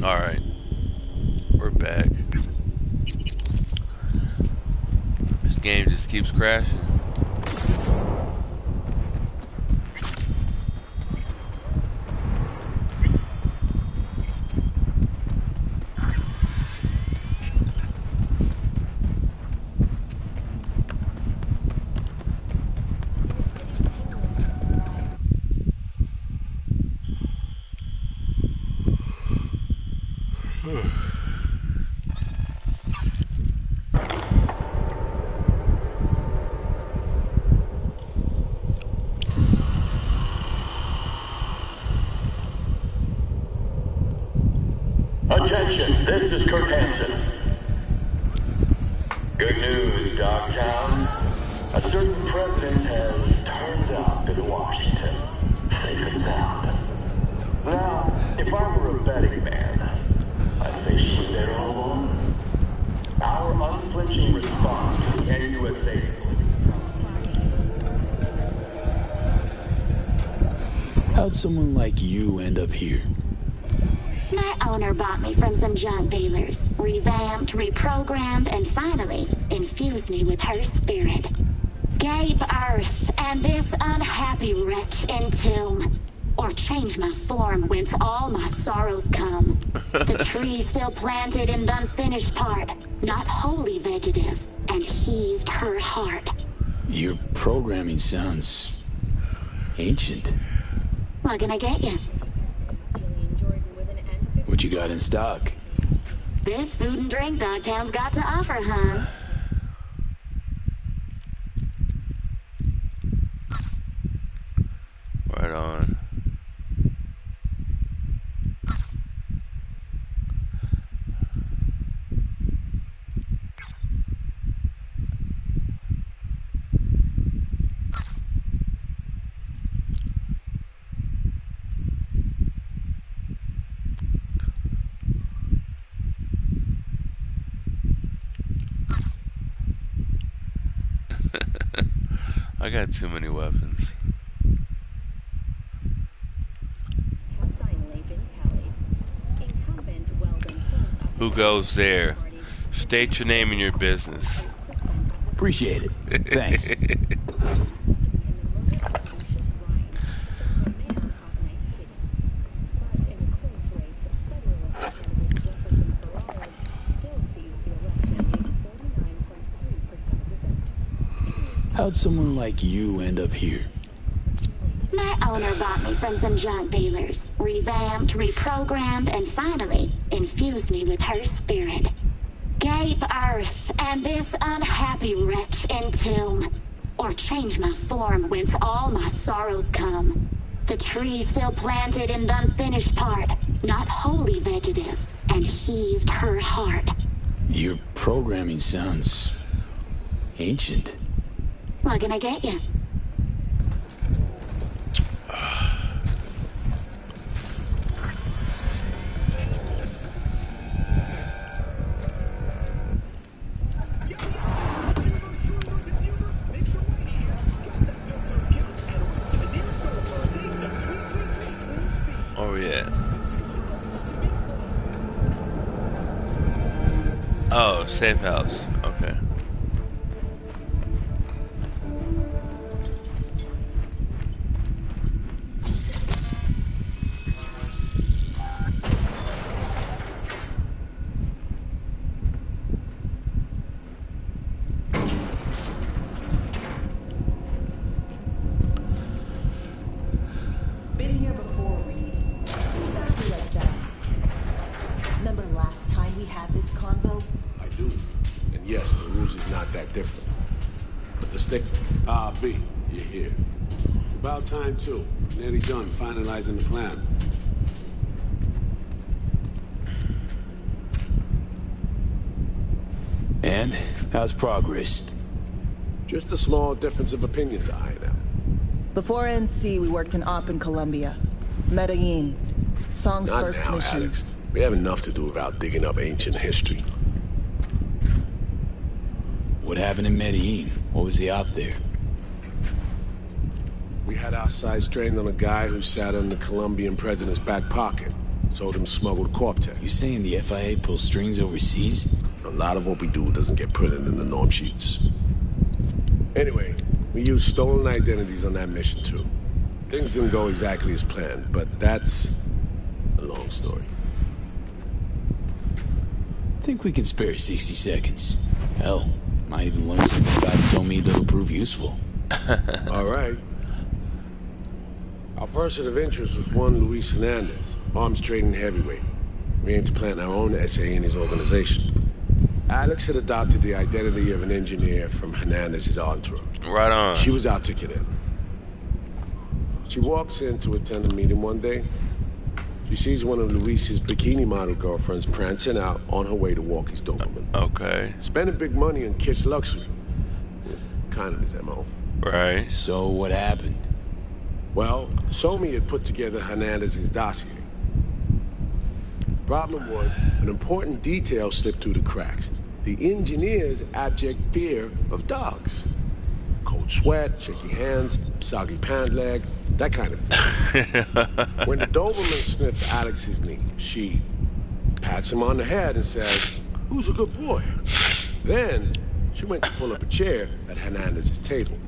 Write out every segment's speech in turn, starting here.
Alright, we're back. This game just keeps crashing. Attention, this is Kurt Hansen. Good news, Dogtown. A certain president has turned up in Washington, safe and sound. Now, if I were a betting man, I'd say she was there all along. Our unflinching response to the NUSA. How'd someone like you end up here? My owner bought me from some junk dealers, revamped, reprogrammed, and finally infused me with her spirit. Gave Earth and this unhappy wretch entomb, or change my form whence all my sorrows come. The tree still planted in the unfinished part, not wholly vegetative, and heaved her heart. Your programming sounds ancient. What can I get you? What you got in stock? This food and drink Dogtown's got to offer, hun. Right on. I got too many weapons. Who goes there? State your name and your business. Appreciate it. Thanks. How'd someone like you end up here? My owner bought me from some junk dealers, revamped, reprogrammed, and finally infused me with her spirit. Gave Earth and this unhappy wretch entomb, or change my form whence all my sorrows come. The tree still planted in the unfinished part, not wholly vegetative, and heaved her heart. Your programming sounds ancient. What can I get you? Oh yeah. Oh, safe house. Okay. Been here before, Reed. Exactly like that. Remember last time we had this convo? I do. And yes, the rules is not that different. But the stick... Ah, V, you're here. It's about time, too. Nearly done finalizing the plan. And how's progress? Just a small difference of opinion to iron out. Before NC, we worked in Op in Colombia. Medellin. Song's Not first now, mission. Alex. We have enough to do without digging up ancient history. What happened in Medellin? What was the op there? We had our sights trained on a guy who sat in the Colombian president's back pocket. Sold him smuggled corp tech. You saying the FIA pulls strings overseas? A lot of what we do doesn't get printed in the norm sheets. Anyway, we used stolen identities on that mission too. Things didn't go exactly as planned, but that's a long story. I think we could spare 60 seconds. Hell, might even learn something about Somi that'll prove useful. All right. Our person of interest was one Luis Hernandez, arms trading heavyweight. We aim to plant our own SA in his organization. Alex had adopted the identity of an engineer from Hernandez's entourage. Right on. She was out to get in. She walks in to attend a meeting one day. She sees one of Luis's bikini model girlfriends prancing out on her way to walk his Doberman. Okay. Spending big money on kids' luxury. Kind of his MO. Right. So what happened? Well, Somi had put together Hernandez's dossier. Problem was, an important detail slipped through the cracks. The engineer's abject fear of dogs. Cold sweat, shaky hands, soggy pant leg, that kind of thing. When the Doberman sniffed Alex's knee, she pats him on the head and says, "Who's a good boy?" Then, she went to pull up a chair at Hernandez's table.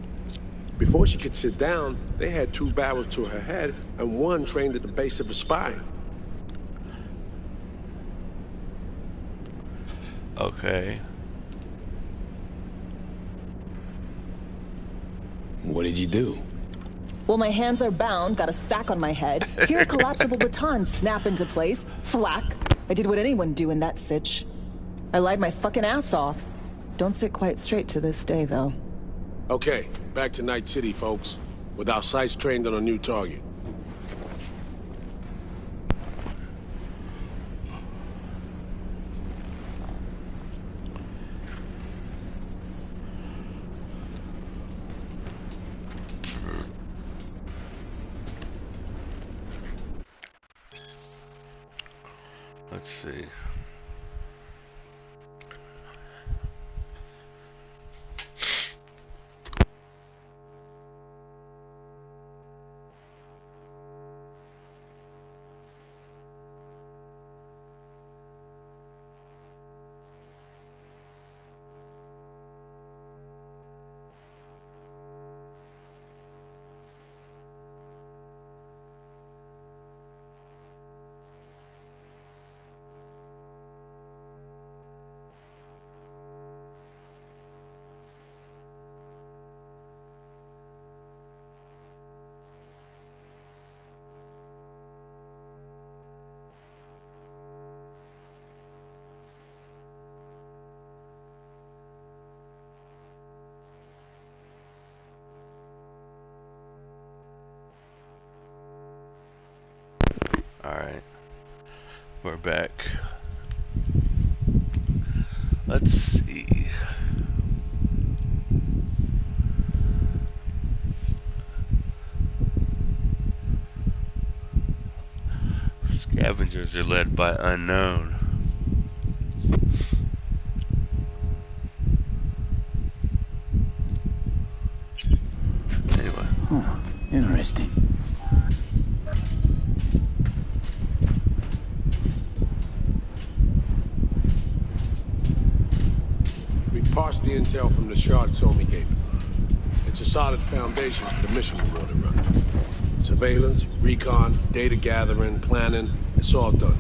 Before she could sit down, they had 2 barrels to her head and one trained at the base of her spine. Okay. What did you do? Well, my hands are bound, got a sack on my head. Here a collapsible baton snap into place. Thwack. I did what anyone do in that sitch. I lied my fucking ass off. Don't sit quite straight to this day, though. Okay, back to Night City, folks. With our sights trained on a new target. Let's see. Alright, we're back. Let's see. Scavengers are led by unknown. Anyway. Huh, interesting. Parsed the intel from the shard Somi gave me. It's a solid foundation for the mission we want to run. Surveillance, recon, data gathering, planning, it's all done.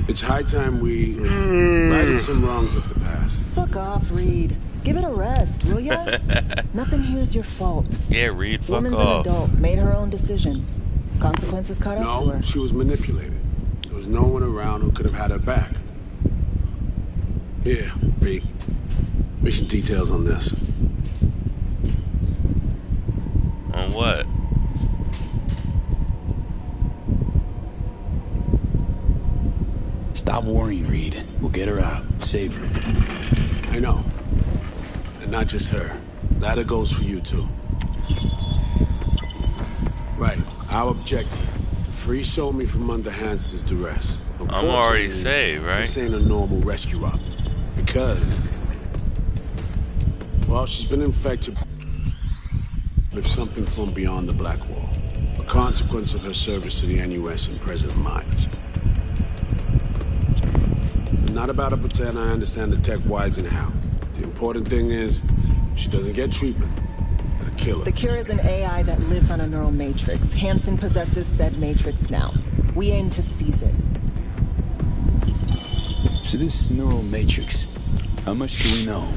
It's high time we righted some wrongs of the past. Fuck off, Reed. Give it a rest, will ya? Nothing here's your fault. Yeah, Reed, fuck Woman's off. an adult, made her own decisions. Consequences caught up to No, her. she was manipulated. There was no one around who could have had her back. Here, V. Mission details on this. On what? Stop worrying, Reed. We'll get her out. Save her. I know. And not just her. That goes for you, too. Right. Our objective. Free Somi from under Hans's duress. I'm already saved, right? This ain't a normal rescue op. Because... well, she's been infected with something from beyond the Black Wall. A consequence of her service to the NUS and President Myers. I'm not about to pretend I understand the tech whys and how. The important thing is, she doesn't get treatment. It'll kill her. The cure is an AI that lives on a neural matrix. Hansen possesses said matrix now. We aim to seize it. So this neural matrix, how much do we know?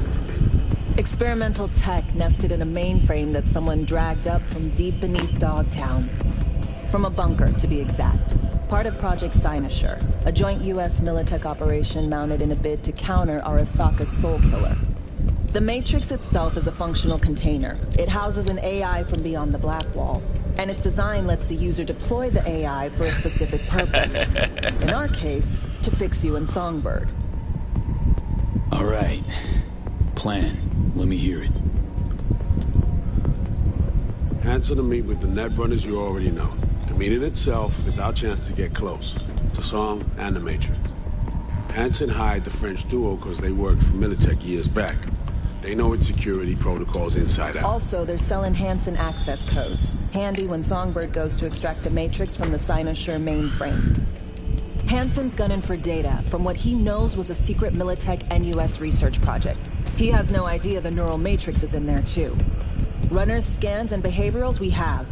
Experimental tech nested in a mainframe that someone dragged up from deep beneath Dogtown. From a bunker, to be exact. Part of Project Cynosure, a joint U.S. Militech operation mounted in a bid to counter Arasaka's Soul Killer. The Matrix itself is a functional container. It houses an AI from beyond the Black Wall, and its design lets the user deploy the AI for a specific purpose. In our case, to fix you and Songbird. All right. Plan. Let me hear it. Hansen to meet with the Netrunners you already know. The meeting itself is our chance to get close to Song and the Matrix. Hansen hired the French duo because they worked for Militech years back. They know its security protocols inside out. Also, they're selling Hansen access codes. Handy when Songbird goes to extract the Matrix from the Cynosure mainframe. Hansen's gunning for data from what he knows was a secret Militech and US research project. He has no idea the neural matrix is in there too. Runners, scans, and behaviorals we have.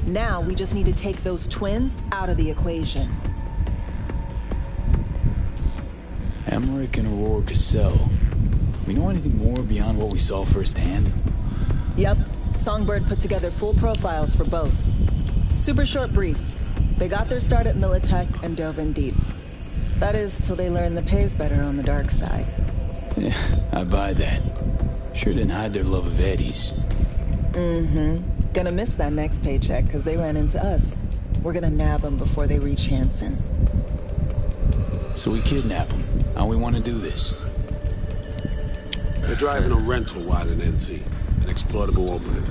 Now we just need to take those twins out of the equation. Emmerich and Aurora Cassell. We know anything more beyond what we saw firsthand? Yep. Songbird put together full profiles for both. Super short brief. They got their start at Militech and dove in deep. That is, till they learned the pay's better on the dark side. Yeah, I buy that. Sure didn't hide their love of Eddie's. Mm-hmm. Gonna miss that next paycheck, because they ran into us. We're gonna nab them before they reach Hansen. So we kidnap them. How we want to do this? They're driving a rental while in NT, an exploitable opening.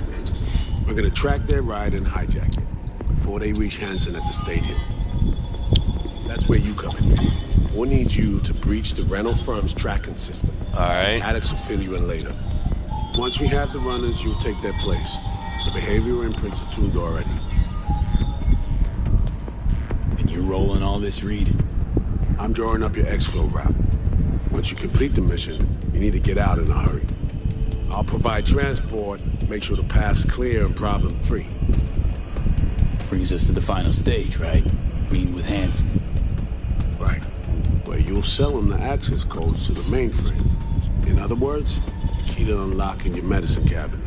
We're gonna track their ride and hijack it before they reach Hansen at the stadium. That's where you come in. We'll need you to breach the rental firm's tracking system. Alright. Alex will fill you in later. Once we have the runners, you'll take their place. The behavioral imprints are tuned already. And you're rolling all this, Reed? I'm drawing up your exfil route. Once you complete the mission, you need to get out in a hurry. I'll provide transport, make sure the path's clear and problem-free. Brings us to the final stage, right? Meeting with Hansen. Right. Where you'll sell him the access codes to the mainframe. In other words, the key to unlocking your medicine cabinet.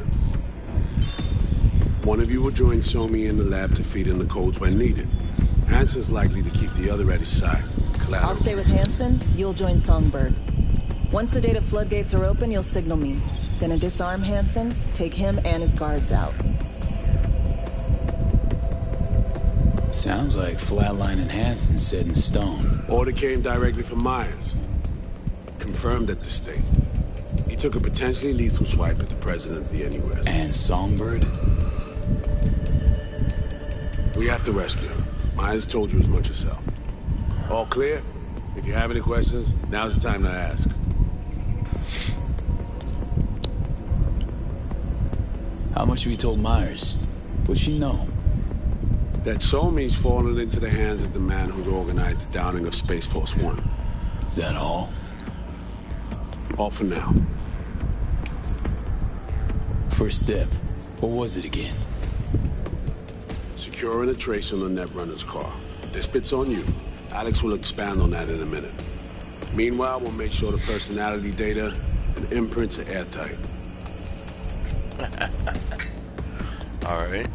One of you will join Somi in the lab to feed in the codes when needed. Hansen's likely to keep the other at his side. Collateral. I'll stay with Hansen, you'll join Songbird. Once the data floodgates are open, you'll signal me. Gonna disarm Hansen, take him and his guards out. Sounds like flatlining Hansen set in stone. Order came directly from Myers. Confirmed at the state. He took a potentially lethal swipe at the president of the NUS. And Songbird? We have to rescue him. Myers told you as much yourself. All clear? If you have any questions, now's the time to ask. How much have you told Myers? What's she know? That Somi's fallen into the hands of the man who organized the downing of Space Force One. Is that all? All for now. First step. What was it again? Securing a trace on the Netrunner's car. This bit's on you. Alex will expand on that in a minute. Meanwhile, we'll make sure the personality data and imprints are airtight. Alright.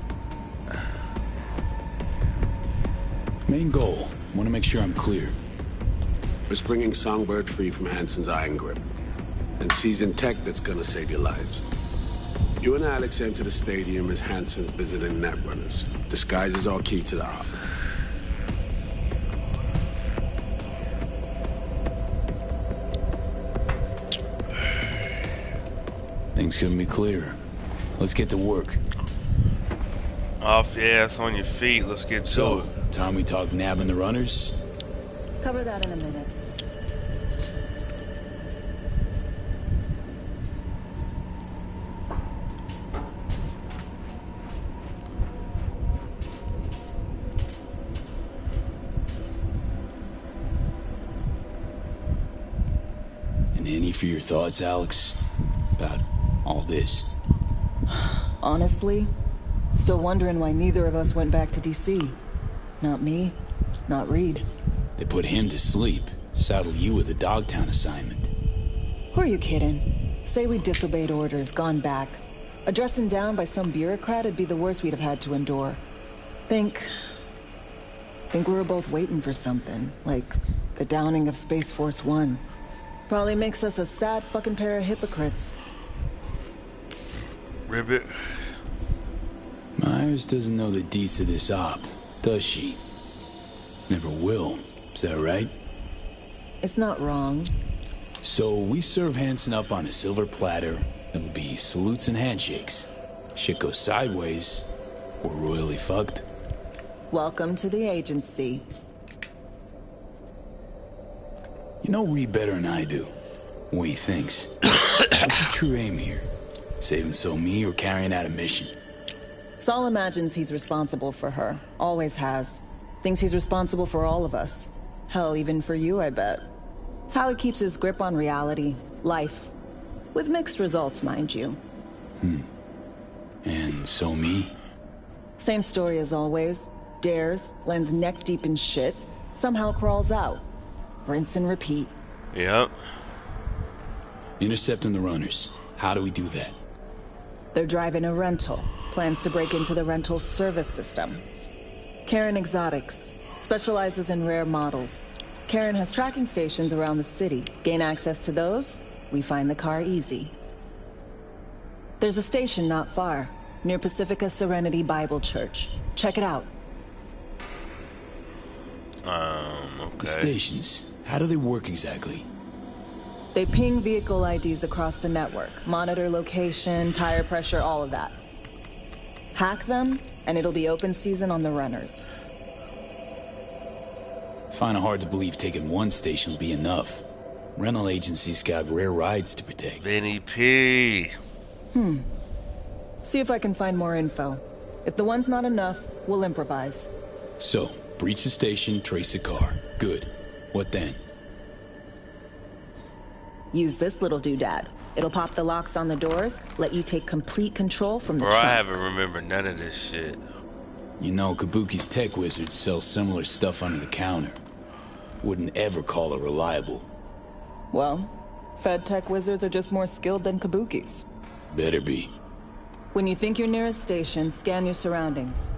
Main goal. Want to make sure I'm clear. We're bringing Songbird free from Hansen's iron grip. And seizing tech that's gonna save your lives. You and Alex enter the stadium as Hansen's visiting Netrunners. Disguise is our key to the op. Things couldn't be clearer. Let's get to work. Off your ass on your feet. Let's get to So, it. time we talk nabbing the runners? Cover that in a minute. And any for your thoughts, Alex, about all this? Honestly, still wondering why neither of us went back to DC. Not me, not Reed. They put him to sleep, saddle you with a Dogtown assignment. Who are you kidding? Say we disobeyed orders, gone back. A dressing down by some bureaucrat would be the worst we'd have had to endure. Think we were both waiting for something, like the downing of Space Force One. Probably makes us a sad fucking pair of hypocrites. Ribbit. Myers doesn't know the deets of this op, does she? Never will. Is that right? It's not wrong. So we serve Hansen up on a silver platter. It'll be salutes and handshakes. Shit goes sideways, we're royally fucked. Welcome to the agency. You know Reed better than I do. What he thinks. What's his true aim here? Saving me or carrying out a mission? Saul imagines he's responsible for her. Always has. Thinks he's responsible for all of us. Hell, even for you, I bet. It's how he keeps his grip on reality. Life. With mixed results, mind you. And me? Same story as always. Dares, lands neck deep in shit, somehow crawls out. Rinse and repeat. Yep. Intercepting the runners. How do we do that? They're driving a rental. Plans to break into the rental service system. Karen Exotics. Specializes in rare models. Karen has tracking stations around the city. Gain access to those, we find the car easy. There's a station not far, near Pacifica Serenity Bible Church. Check it out. Okay. The stations, how do they work exactly? They ping vehicle IDs across the network, monitor location, tire pressure, all of that. Hack them, and it'll be open season on the runners. Find it hard to believe taking one station will be enough. Rental agencies got rare rides to protect. Vinny P. See if I can find more info. If the one's not enough, we'll improvise. So, breach the station, trace the car. Good. What then? Use this little doodad. It'll pop the locks on the doors, let you take complete control from the Bro, trunk. I haven't remembered none of this shit. You know, Kabuki's tech wizards sell similar stuff under the counter. Wouldn't ever call it reliable. Well, Fed tech wizards are just more skilled than Kabukis. Better be. When you think you're near a station, scan your surroundings.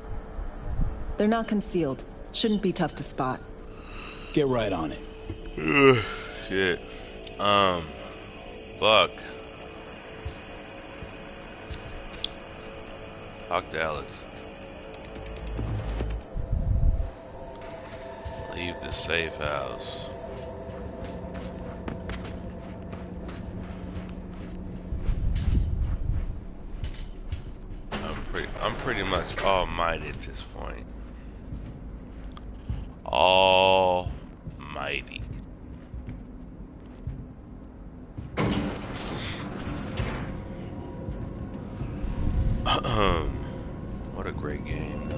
They're not concealed. Shouldn't be tough to spot. Get right on it. Ugh, shit. Fuck. Talk to Alex. Leave the safe house. I'm pretty much almighty at this point. Almighty. What a great game.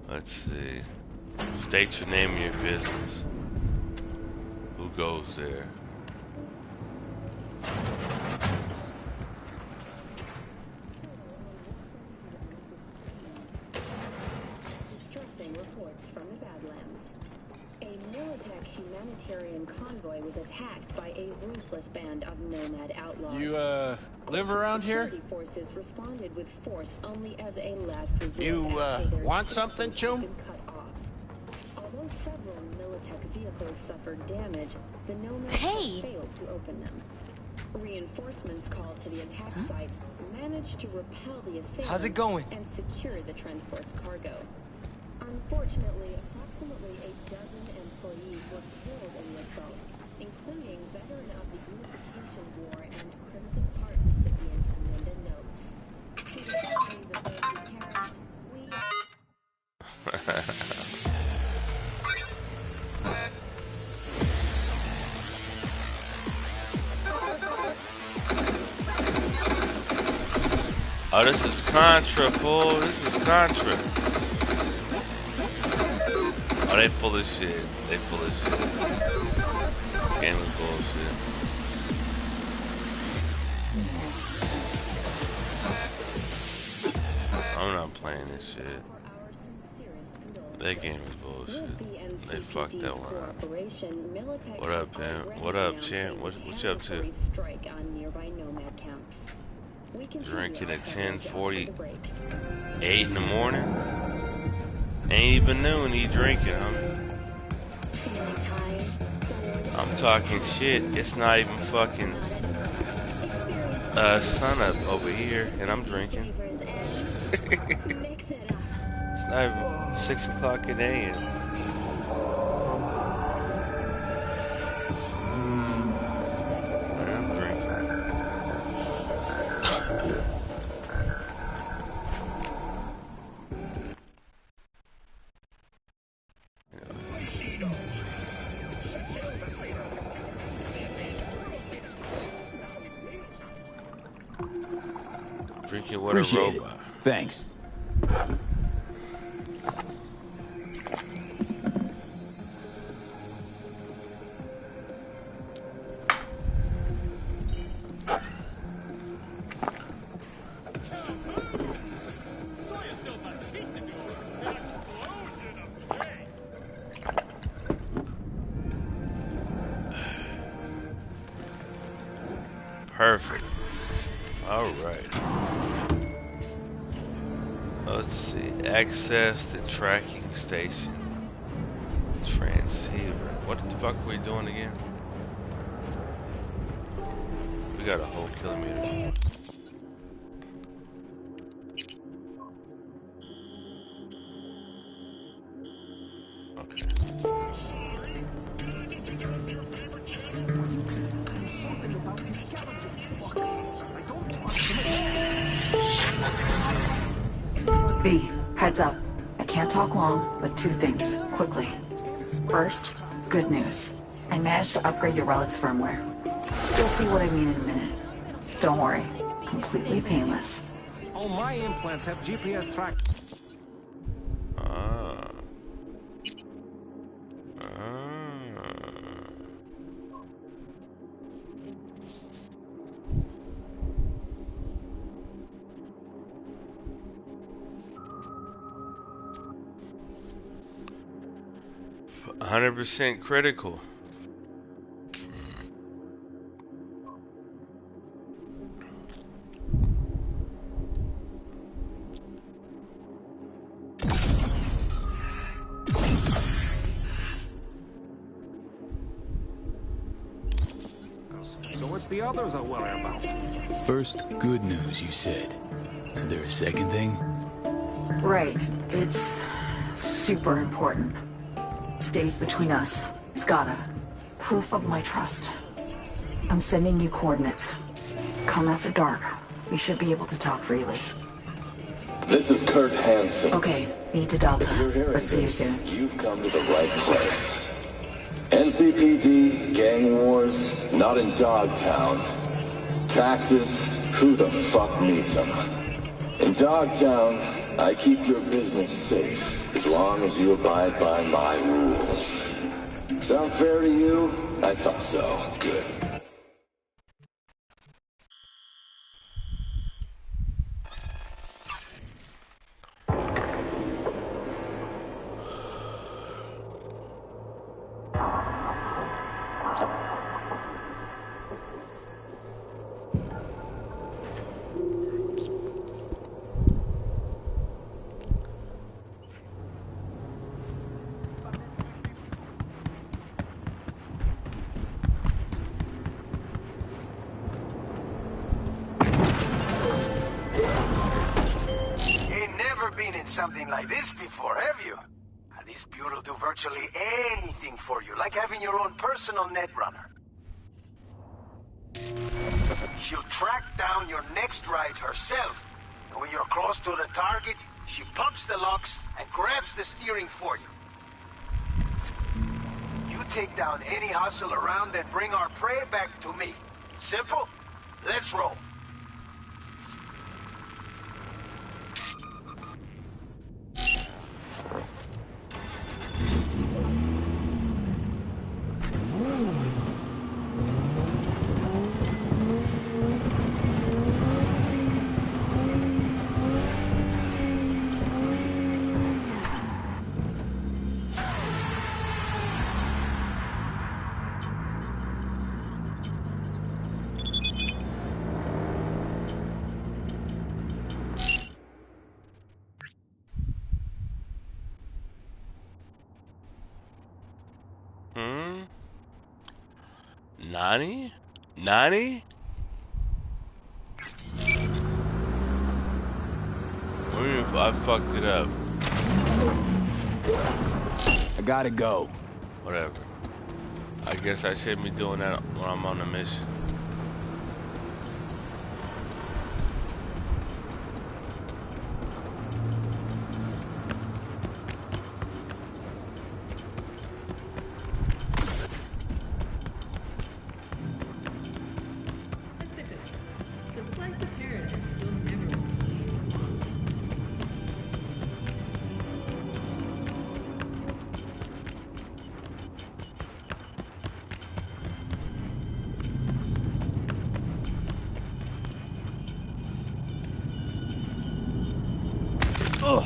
Let's see. State your name and your business. Who goes there? Distressing reports from the Badlands. A Militech humanitarian convoy was attacked by a ruthless band of nomad outlaws. You, live around here? Security forces responded with force only as a last resort. You, after their want services something, had Chum? been cut off. Although several Militech vehicles suffered damage, the nomads failed to open them. Reinforcements called to the attack site managed to repel the assailants. How's it going? And secure the transport's cargo. Unfortunately, approximately a dozen employees were killed in the assault, including veteran of the Unification War and Crimson Heart recipient Linda Noakes. To the families of those who perished, we... Oh, this is Contra, fool. This is Contra. Oh, they full of shit. They full of shit. game is bullshit. I'm not playing this shit. That game is bullshit. They fucked that one up. What up, Pam? What up, champ? What you up to? Drinking at 10:48 in the morning? Ain't even noon, he drinking, I'm talking shit. It's not even fucking sun up over here, and I'm drinking. It's not even 6 o'clock in the AM. I'm drinking. Drinking what a robot. Thanks. Perfect. All right. Let's see. Access the tracking station. Transceiver. What the fuck are we doing again? We got a whole kilometer. Okay. B, heads up. I can't talk long, but two things, quickly. First, good news. I managed to upgrade your relic's firmware. You'll see what I mean in a minute. Don't worry, completely painless. All my implants have GPS track. 100% critical. So what's the others are worried about? First, good news, you said. Is there a second thing? Right. It's super important. Stays between us. It's gotta. Proof of my trust. I'm sending you coordinates. Come after dark. We should be able to talk freely. This is Kurt Hansen. Okay, need to Delta. If you're hearing But see you this, soon. You've come to the right place. NCPD, gang wars, not in Dogtown. Taxes, who the fuck needs them? In Dogtown, I keep your business safe, as long as you abide by my rules. Sound fair to you? I thought so. Good. Something like this before, have you? This bureau will do virtually anything for you, like having your own personal netrunner. She'll track down your next ride herself, and when you're close to the target, she pumps the locks and grabs the steering for you. You take down any hustle around and bring our prey back to me. Simple? Let's roll. Nani? Nani? What do you mean I fucked it up? I gotta go. Whatever. I guess I shouldn't be doing that when I'm on a mission. Ugh.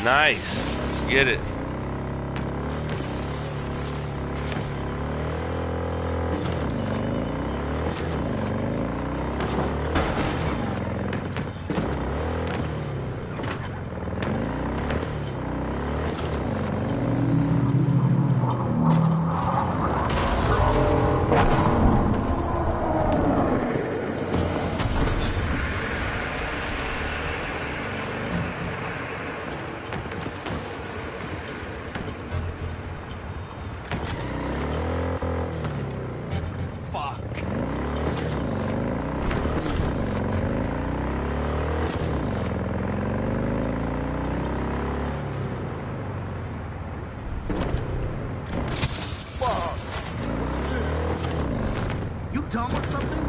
Nice. Let's get it. Dumb or something?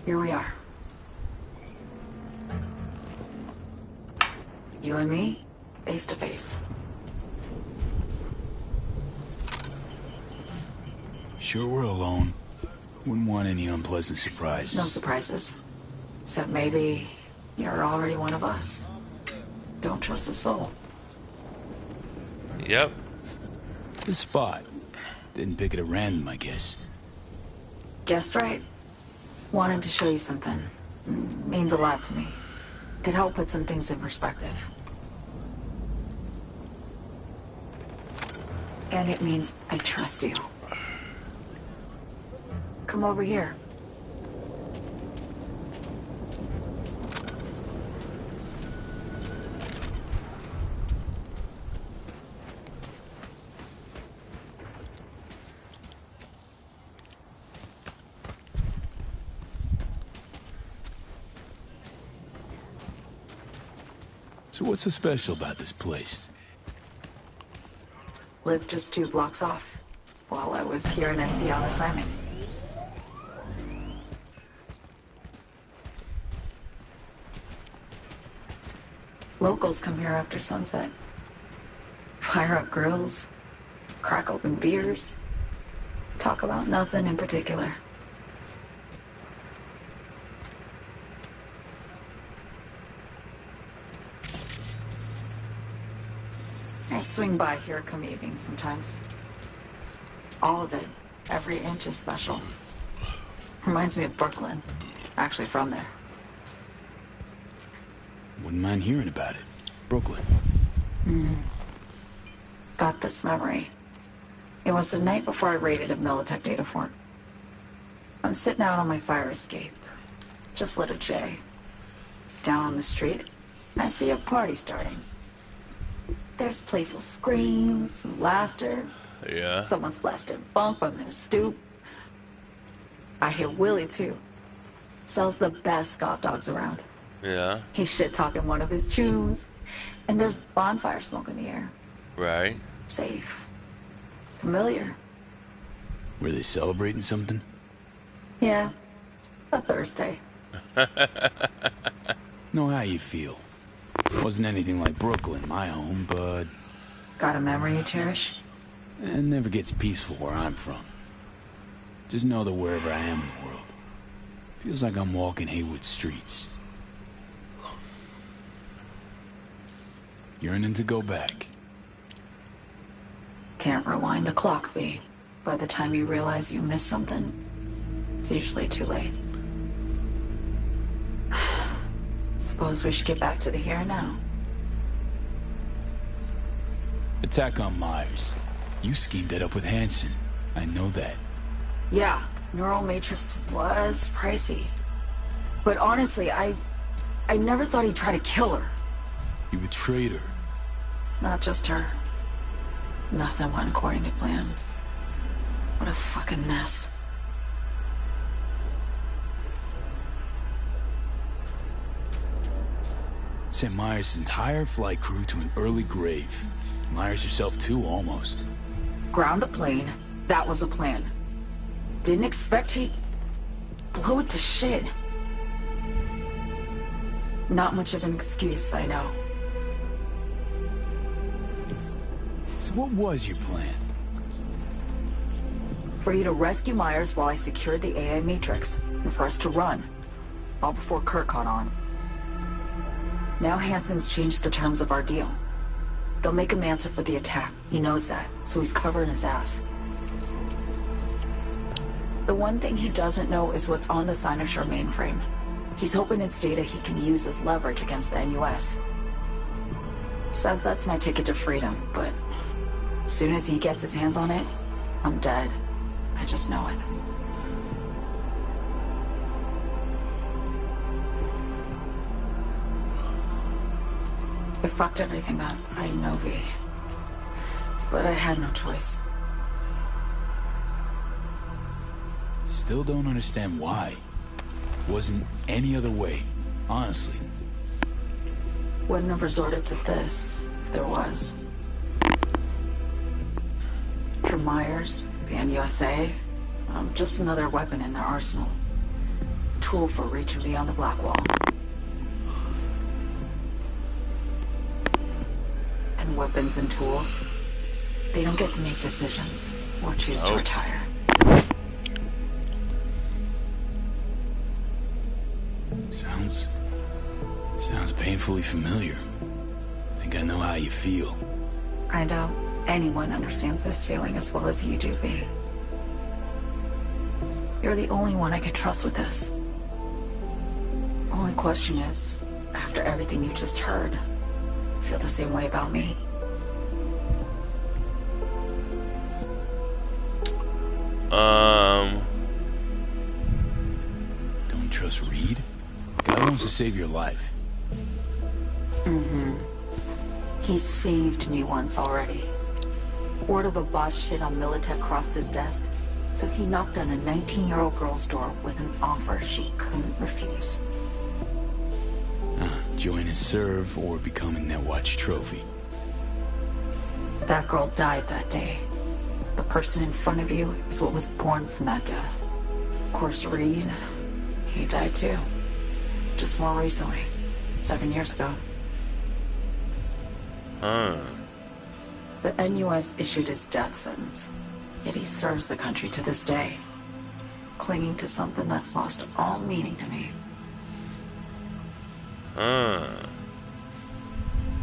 Here we are. You and me, face to face. Sure we're alone. Wouldn't want any unpleasant surprises. No surprises. Except maybe you're already one of us. Don't trust a soul. Yep. This spot. Didn't pick it at random, I guess. Guessed right. Wanted to show you something. Means a lot to me. Could help put some things in perspective. And it means I trust you. Come over here. So what's so special about this place? Lived just 2 blocks off, while I was here in NC on assignment. Locals come here after sunset. Fire up grills, crack open beers, talk about nothing in particular. I'd swing by here come evening sometimes. All of it, every inch is special. Reminds me of Brooklyn. Actually from there. Wouldn't mind hearing about it. Brooklyn. Got this memory. It was the night before I raided a Militech data fort. I'm sitting out on my fire escape. Just lit a J. Down on the street, I see a party starting. There's playful screams and laughter. Yeah. Someone's blasting funk from their stoop. I hear Willie too. Sells the best Scott dogs around. Yeah. He's shit-talking one of his tunes. And there's bonfire smoke in the air. Right. Safe. Familiar. Were they celebrating something? Yeah. A Thursday. Know how you feel. Wasn't anything like Brooklyn, my home, but... Got a memory you cherish? It never gets peaceful where I'm from. Just know that wherever I am in the world, feels like I'm walking Haywood streets. Yearning to go back. Can't rewind the clock, V. By the time you realize you missed something, it's usually too late. Suppose we should get back to the here and now. Attack on Myers. You schemed that up with Hansen. I know that. Yeah, Neural Matrix was pricey. But honestly, I never thought he'd try to kill her. You betrayed her. Not just her. Nothing went according to plan. What a fucking mess. Sent Myers' entire flight crew to an early grave. Myers herself too, almost. Ground the plane. That was a plan. Didn't expect he'd blow it to shit. Not much of an excuse, I know. So what was your plan? For you to rescue Myers while I secured the AI Matrix, and for us to run. All before Kurt caught on. Now Hansen's changed the terms of our deal. They'll make him answer for the attack. He knows that, so he's covering his ass. The one thing he doesn't know is what's on the Cynosure mainframe. He's hoping it's data he can use as leverage against the NUS. Says that's my ticket to freedom, but as soon as he gets his hands on it, I'm dead. I just know it. It fucked everything up, I know, V. But I had no choice. Still don't understand why. Wasn't any other way, honestly. Wouldn't have resorted to this, if there was. For Myers, the NUSA, I'm just another weapon in their arsenal. Tool for reaching beyond the Black Wall. And weapons and tools, they don't get to make decisions or choose to retire. Sounds painfully familiar. Think I know how you feel. I doubt anyone understands this feeling as well as you do, V. You're the only one I can trust with this. Only question is, after everything you just heard, feel the same way about me? Don't trust Reed? Guy wants to save your life. He's saved me once already. Word of a boss shit on Militech crossed his desk, so he knocked on a 19-year-old girl's door with an offer she couldn't refuse. Join and serve or becoming that watch trophy. That girl died that day. The person in front of you is what was born from that death. Of course, Reed, he died too. Just more recently, 7 years ago. Huh. The NUS issued his death sentence, yet he serves the country to this day, clinging to something that's lost all meaning to me. Huh.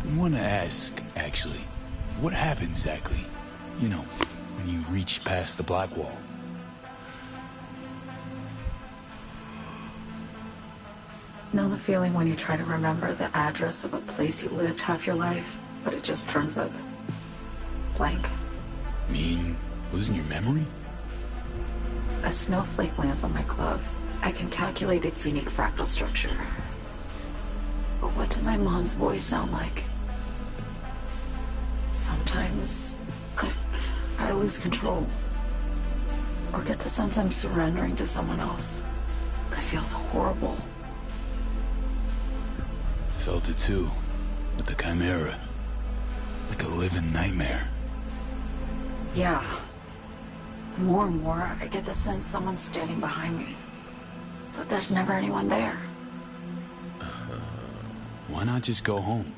I want to ask, actually, what happened exactly? You know, when you reached past the black wall. Know the feeling when you try to remember the address of a place you lived half your life, but it just turns up blank? Mean losing your memory? A snowflake lands on my glove. I can calculate its unique fractal structure. But what did my mom's voice sound like? Sometimes I lose control. Or get the sense I'm surrendering to someone else. But it feels horrible. Felt it too, with the Chimera. Like a living nightmare. Yeah. More and more, I get the sense someone's standing behind me. But there's never anyone there. Why not just go home?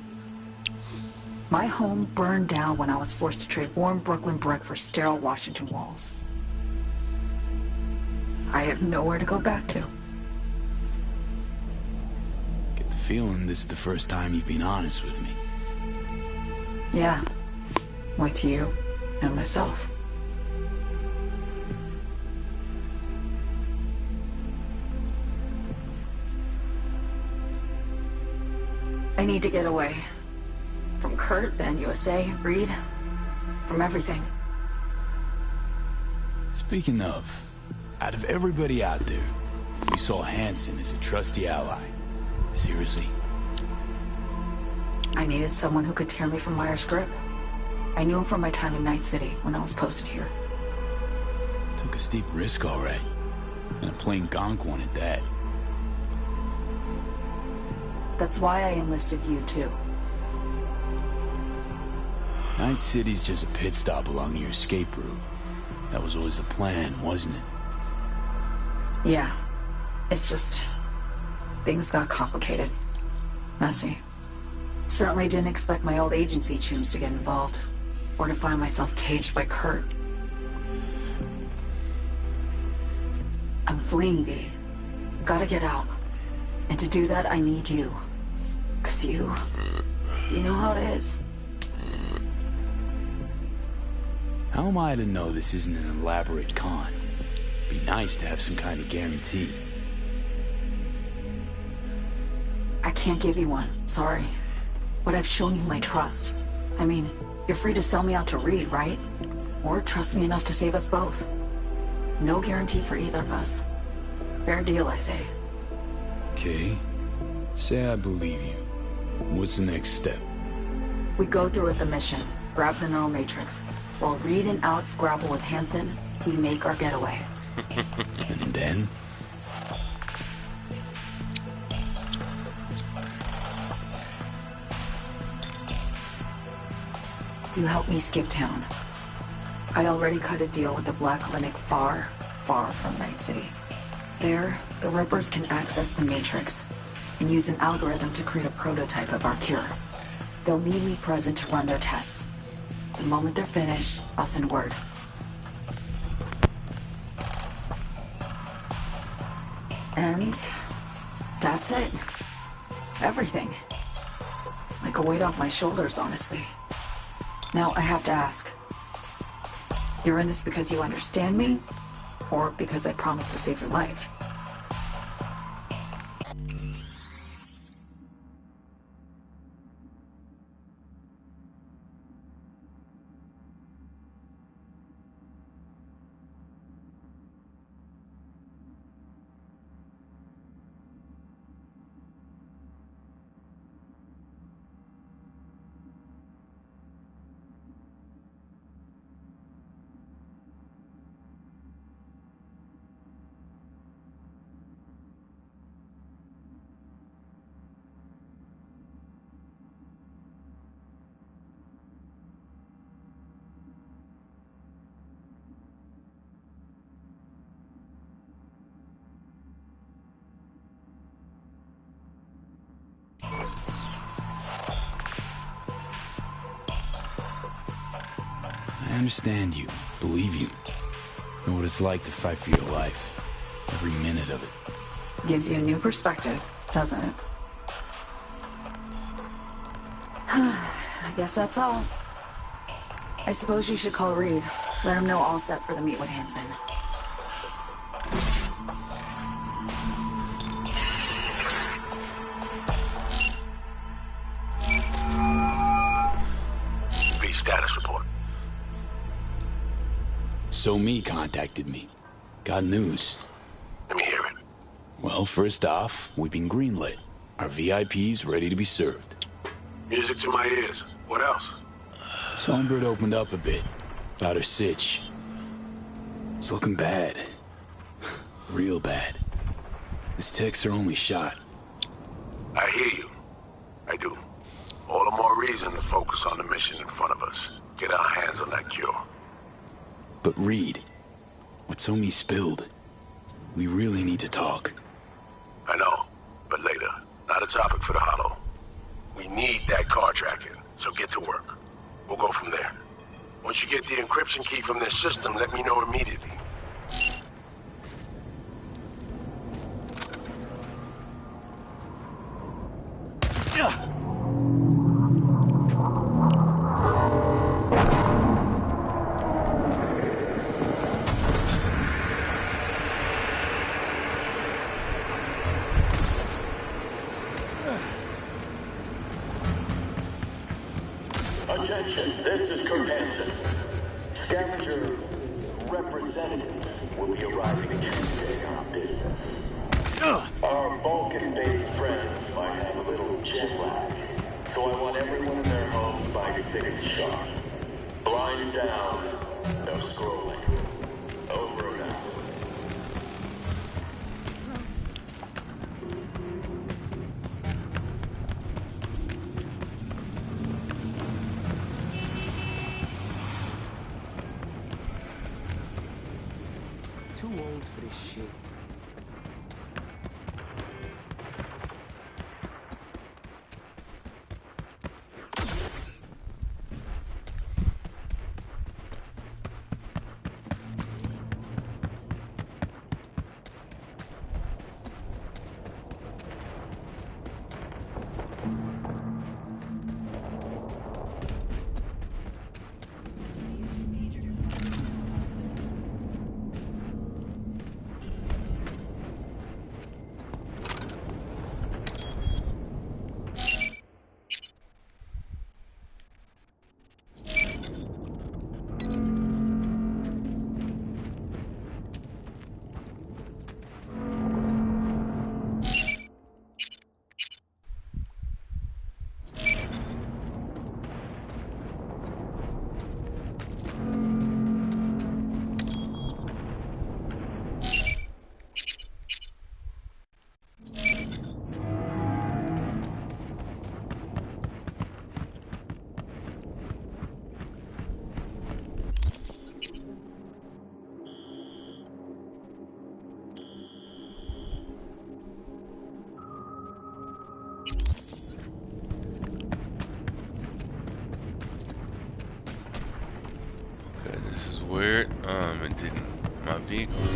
My home burned down when I was forced to trade warm Brooklyn brick for sterile Washington walls. I have nowhere to go back to. Get the feeling this is the first time you've been honest with me. Yeah. With you and myself. I need to get away. From Kurt, then USA, Reed. From everything. Speaking of, out of everybody out there, we saw Hansen as a trusty ally. Seriously? I needed someone who could tear me from Myers' grip. I knew him from my time in Night City, when I was posted here. Took a steep risk, all right. And a plain gonk one at that. That's why I enlisted you, too. Night City's just a pit stop along your escape route. That was always the plan, wasn't it? Yeah. It's just... things got complicated. Messy. Certainly didn't expect my old agency chums to get involved. Or to find myself caged by Kurt. I'm fleeing, V. Gotta get out. And to do that, I need you. 'Cause you know how it is. How am I to know this isn't an elaborate con? Be nice to have some kind of guarantee. I can't give you one, sorry. But I've shown you my trust. I mean, you're free to sell me out to Reed, right? Or trust me enough to save us both. No guarantee for either of us. Fair deal, I say. Okay. Say I believe you. What's the next step? We go through with the mission, grab the neural matrix. While Reed and Alex grapple with Hansen, we make our getaway. And then? You help me skip town. I already cut a deal with the Black Clinic far, far from Night City. There, the Rippers can access the Matrix and use an algorithm to create a prototype of our cure. They'll need me present to run their tests. The moment they're finished, I'll send word. And that's it. Everything. Like a weight off my shoulders, honestly. Now I have to ask. You're in this because you understand me? Or because I promised to save your life? understand you, believe you. Know what it's like to fight for your life. Every minute of it. Gives you a new perspective, doesn't it? I guess that's all. I suppose you should call Reed. Let him know all set for the meet with Hansen. Reed, status report. So Me contacted me. Got news. Let me hear it. Well, first off, we've been greenlit. Our VIPs ready to be served. Music to my ears. What else? Songbird opened up a bit about her sitch. It's looking bad. Real bad. This tech's her only shot. I hear you. I do. All the more reason to focus on the mission in front of us. Get our hands on that cure. But Reed, what So Me spilled, we really need to talk. I know, but later. Not a topic for the Hollow. We need that car tracking, so get to work. We'll go from there. Once you get the encryption key from their system, let me know immediately. Attention, this is Kurt Hansen. Scavenger representatives will be arriving Tuesday on business. Our Balkan-based friends might have a little jet lag, so I want everyone in their homes by 6 sharp. Blinds down, no scrolling. Over and out. Too old for this shit. Okay, this is weird. It didn't. My vehicles.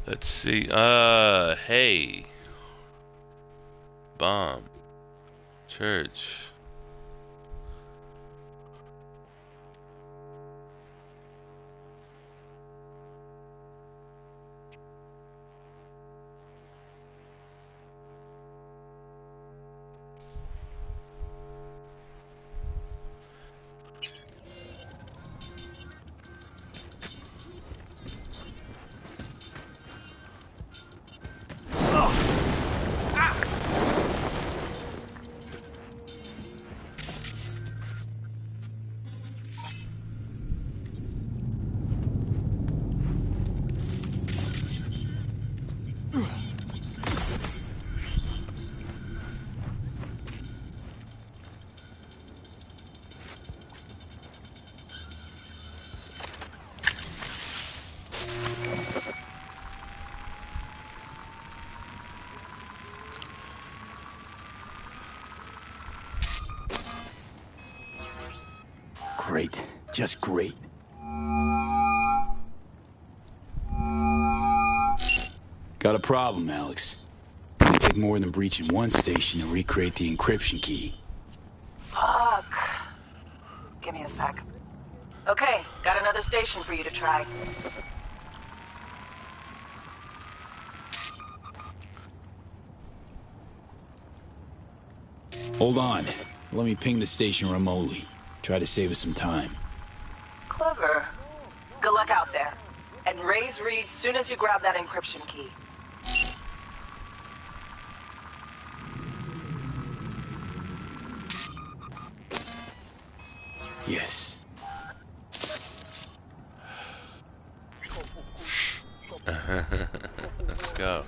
Let's see. Hey. Bomb. Church. Great. Just great. Got a problem, Alex. Gonna take more than breaching one station to recreate the encryption key. Fuck. Give me a sec. Okay, got another station for you to try. Hold on. Let me ping the station remotely. Try to save us some time. Clever. Good luck out there. And raise Reed soon as you grab that encryption key. Yes. Let's go.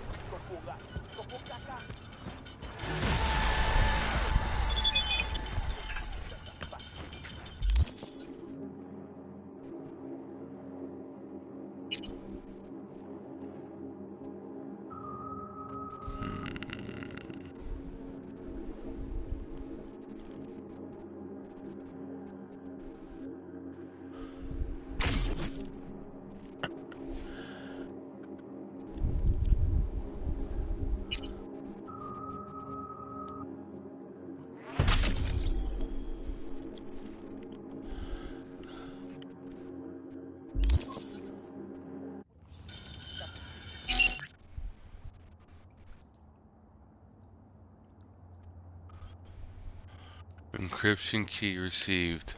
Encryption key received.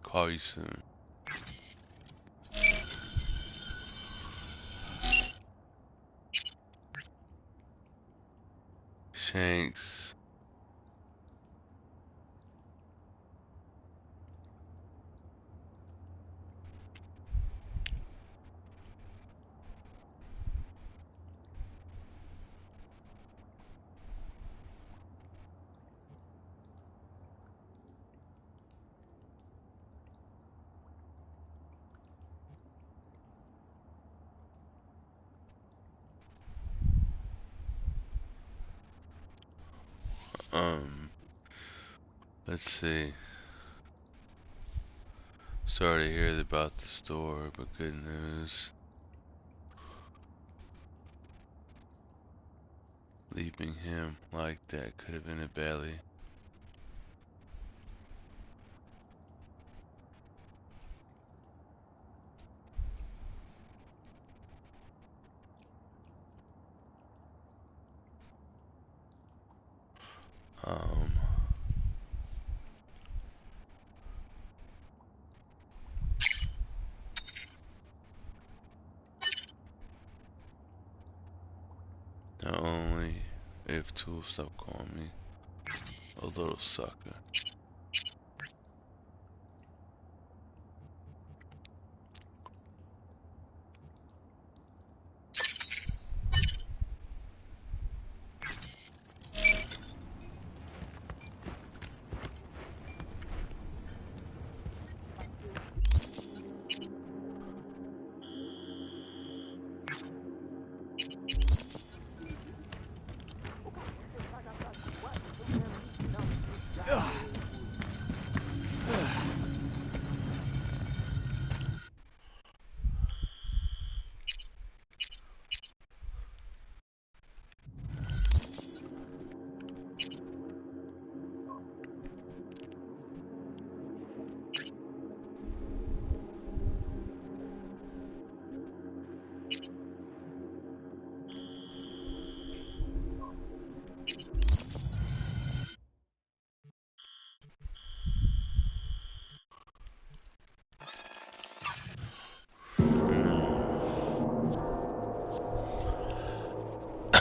Call you soon. Shanks. Let's see. Sorry to hear about the store, but good news. Leaving him like that could have ended badly. Not only if Tool stopped calling me a little sucker.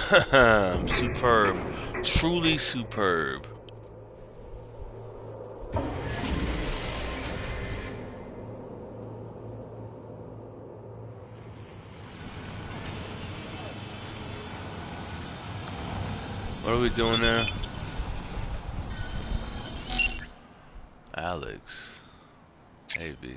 Superb. Truly superb. What are we doing now? Alex. Hey, B.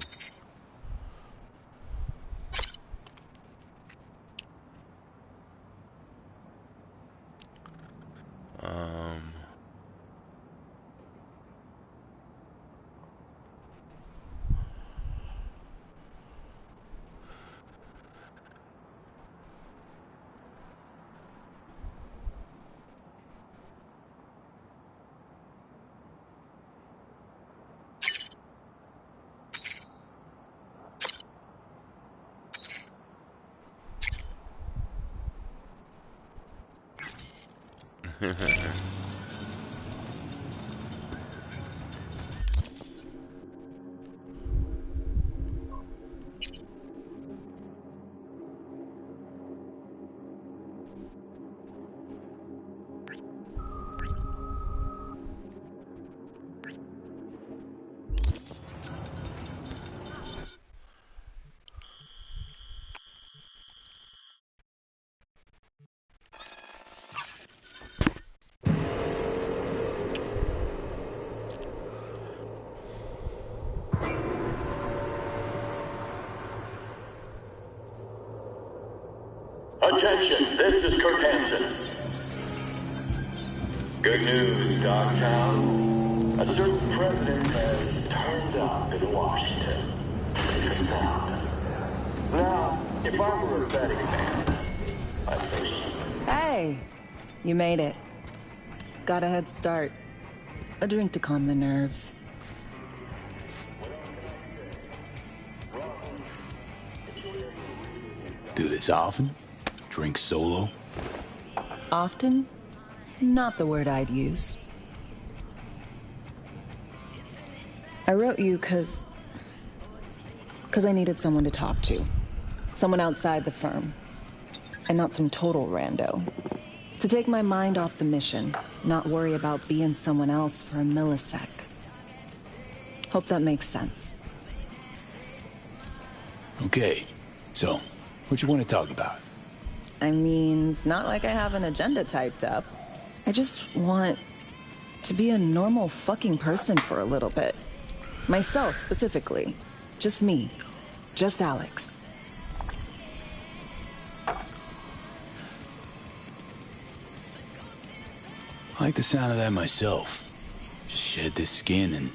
Attention, this is Kirk Hansen. Good news, Dogtown. A certain president has turned up in Washington. Safe and sound. Now, if I were a betting man, I'd say she. Hey, you made it. Got a head start. A drink to calm the nerves. Do this often? Drink solo? Often? Not the word I'd use. I wrote you because I needed someone to talk to. Someone outside the firm. And not some total rando. To take my mind off the mission, not worry about being someone else for a millisec. Hope that makes sense. Okay, so, what you want to talk about? I mean, it's not like I have an agenda typed up. I just want to be a normal fucking person for a little bit. Myself, specifically. Just me. Just Alex. I like the sound of that myself. Just shed this skin and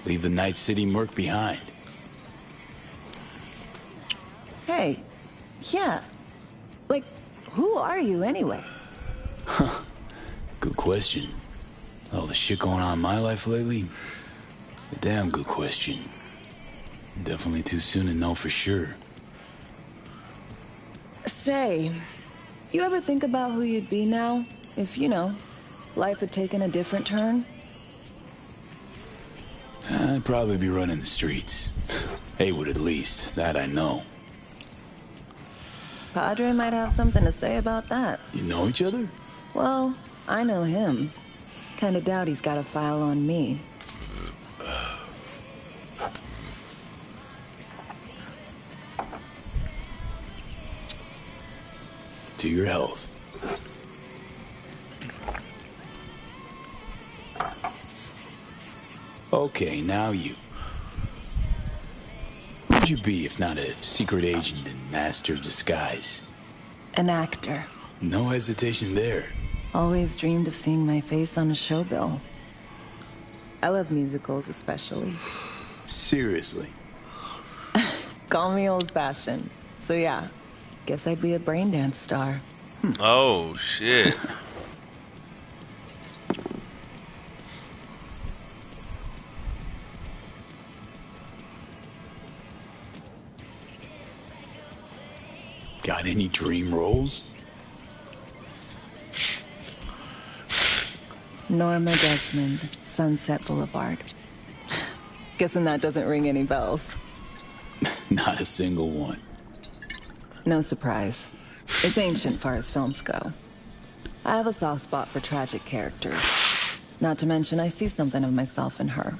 leave the Night City murk behind. Hey, yeah. Like, who are you anyway? Huh. Good question. All the shit going on in my life lately? A damn good question. Definitely too soon to know for sure. Say, you ever think about who you'd be now? If, you know, life had taken a different turn? I'd probably be running the streets. Haywood at least, that I know. Padre might have something to say about that. You know each other? Well, I know him. Kinda doubt he's got a file on me. To your health. Okay, now you. Who'd you be if not a secret agent and master of disguise? An actor. No hesitation there. Always dreamed of seeing my face on a show bill. I love musicals especially. Seriously? Call me old-fashioned. So yeah, guess I'd be a braindance star. Oh, shit. Got any dream roles? Norma Desmond, Sunset Boulevard. Guessing that doesn't ring any bells. Not a single one. No surprise. It's ancient far as films go. I have a soft spot for tragic characters. Not to mention, I see something of myself in her.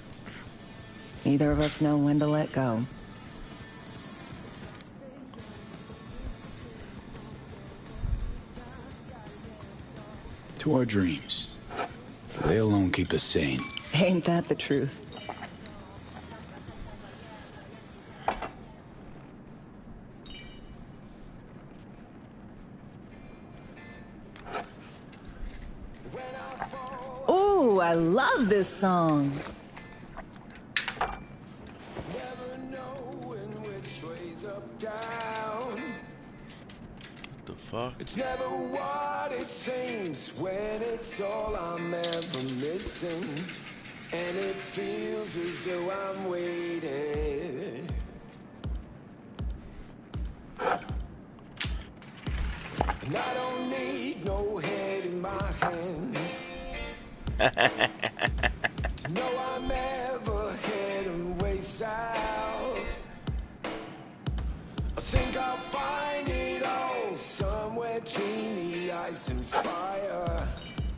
Neither of us know when to let go. To our dreams. For they alone keep us sane. Ain't that the truth? Ooh, I love this song. The fuck? It's never what it seems when it's all I'm ever missing. And it feels as though I'm waiting. And I don't need no head in my hands to know I'm ever heading way south. I think I'll find it all somewhere between the ice and fire.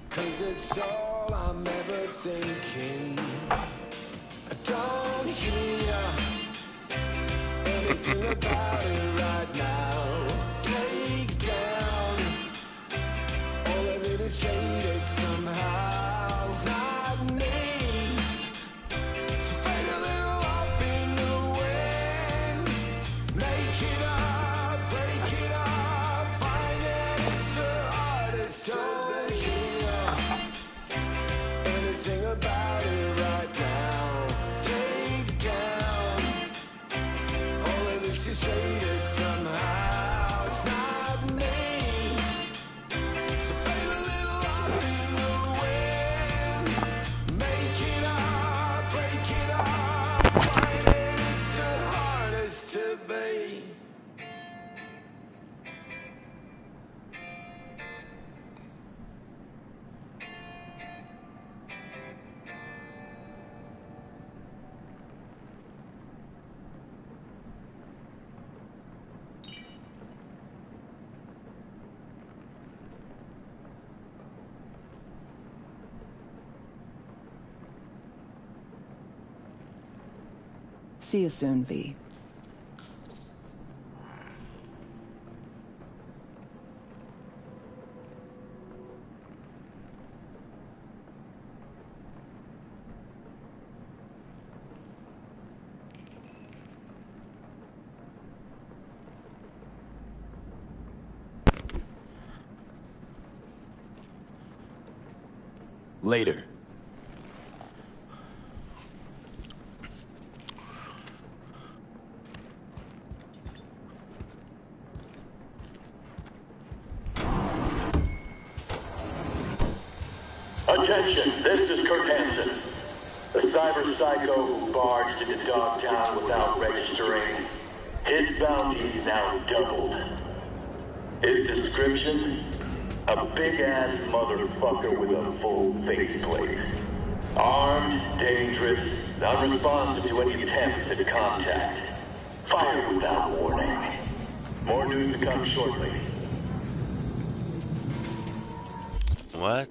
'Cause it's all I'm ever thinking. I don't hear anything about it right now. Take down all of it is traded somehow. It's not me. So fade a little off in the wind. Make it up, break it up. Find it, it's the hardest to hear anything about it right now. Take down all of this is traded somehow. It's not me. So fade a little off in the wind. Make it up, break it up. Find it, it's the hardest to be. See you soon, V. Later. Attention, this is Kurt Hansen, a cyber psycho who barged into Dogtown without registering. His bounty's now doubled. His description? A big-ass motherfucker with a full faceplate. Armed, dangerous, unresponsive to any attempts at contact. Fire without warning. More news to come shortly. What?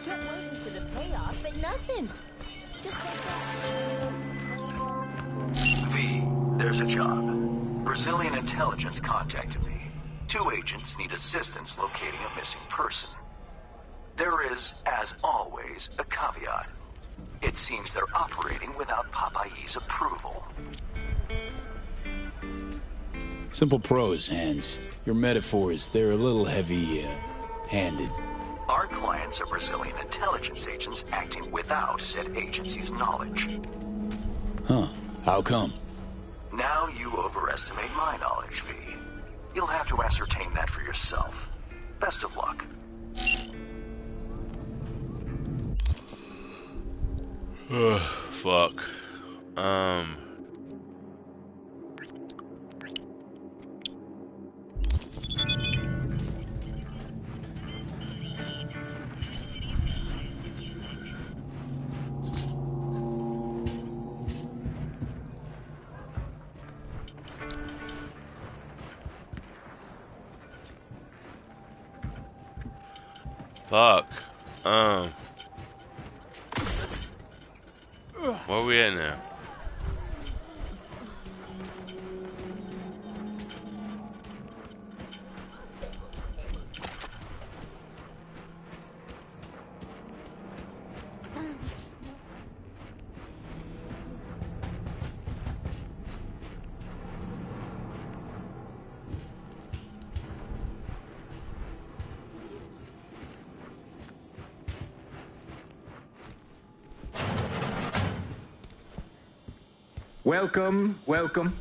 Kept waiting for the payoff, but nothing. Just like that. V, there's a job. Brazilian intelligence contacted me. 2 agents need assistance locating a missing person. There is, as always, a caveat. It seems they're operating without Popeye's approval. Simple prose, Hans. Your metaphors, they're a little heavy-handed. clients are Brazilian intelligence agents acting without said agency's knowledge. Huh. How come? Now you overestimate my knowledge, V. You'll have to ascertain that for yourself. Best of luck. Fuck. Fuck. Where we at now? Welcome, welcome.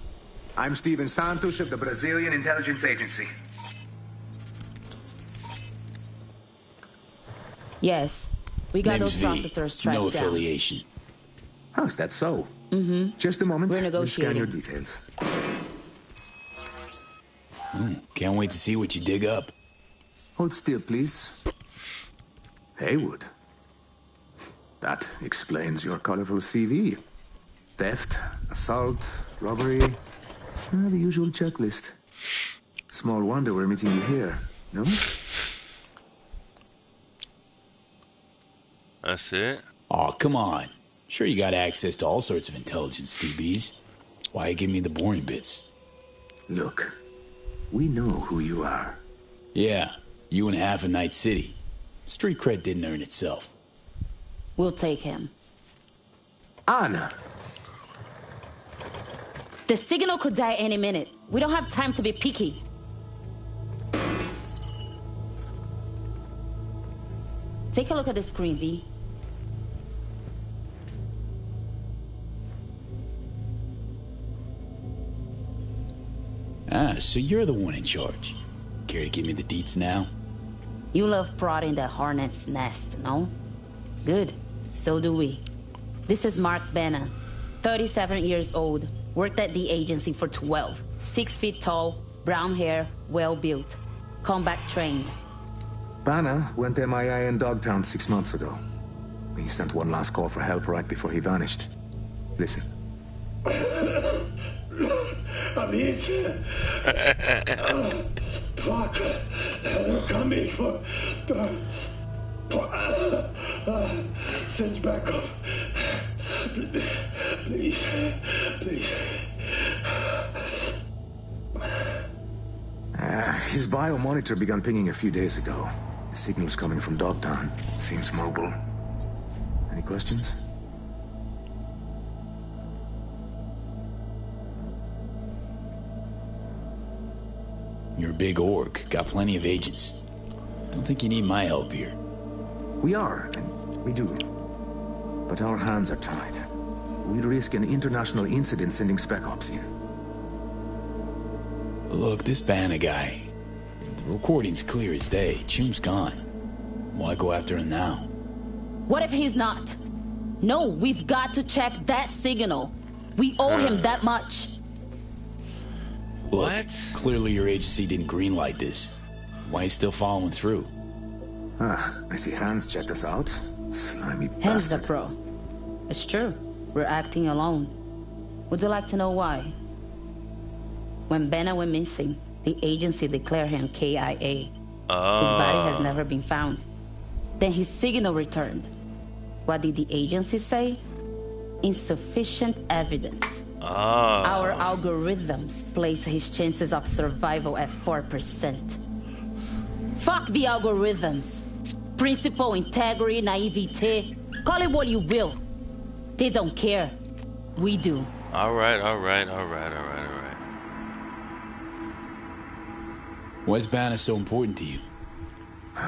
I'm Steven Santos of the Brazilian Intelligence Agency. Yes, we got Name's those V. processors tracked No down. affiliation. Oh, is that so? Mm-hmm. Just a moment. We're We'll scan your negotiating. details. Can't wait to see what you dig up. Hold still, please. Haywood. That explains your colorful CV. Theft, assault, robbery. The usual checklist. Small wonder we're meeting you here, no? That's it? Aw, come on. Sure you got access to all sorts of intelligence, DBs. Why give me the boring bits? Look, we know who you are. Yeah, you and half of Night City. Street cred didn't earn itself. We'll take him. Anna! The signal could die any minute. We don't have time to be picky. Take a look at the screen, V. Ah, so you're the one in charge. Care to give me the deets now? You love prodding the hornet's nest, no? Good. So do we. This is Mark Benna, 37 years old. Worked at the agency for 12. 6 feet tall, brown hair, well built. Combat trained. Banner went MIA in Dogtown 6 months ago. He sent one last call for help right before he vanished. Listen. Fuck. They're coming for... Send backup. Please. Please. His biomonitor began pinging a few days ago. The signal's coming from Dogtown. Seems mobile. Any questions? You're a big org, got plenty of agents. Don't think you need my help here. We are, and we do. But our hands are tied. We'd risk an international incident sending spec ops in. Look, this Banner guy. The recording's clear as day. Chum's gone. Why go after him now? What if he's not? No, we've got to check that signal. We owe him that much. Look, clearly your agency didn't greenlight this. Why are you still following through? I see Hans checked us out. Slimy Hands the bastard. pro. It's true. We're acting alone. Would you like to know why? When Benna went missing, the agency declared him KIA. His body has never been found. Then his signal returned. What did the agency say? Insufficient evidence. Our algorithms place his chances of survival at 4%. Fuck the algorithms. Principle, integrity, naivete. Call it what you will. They don't care. We do. Alright. Why's Banner so important to you?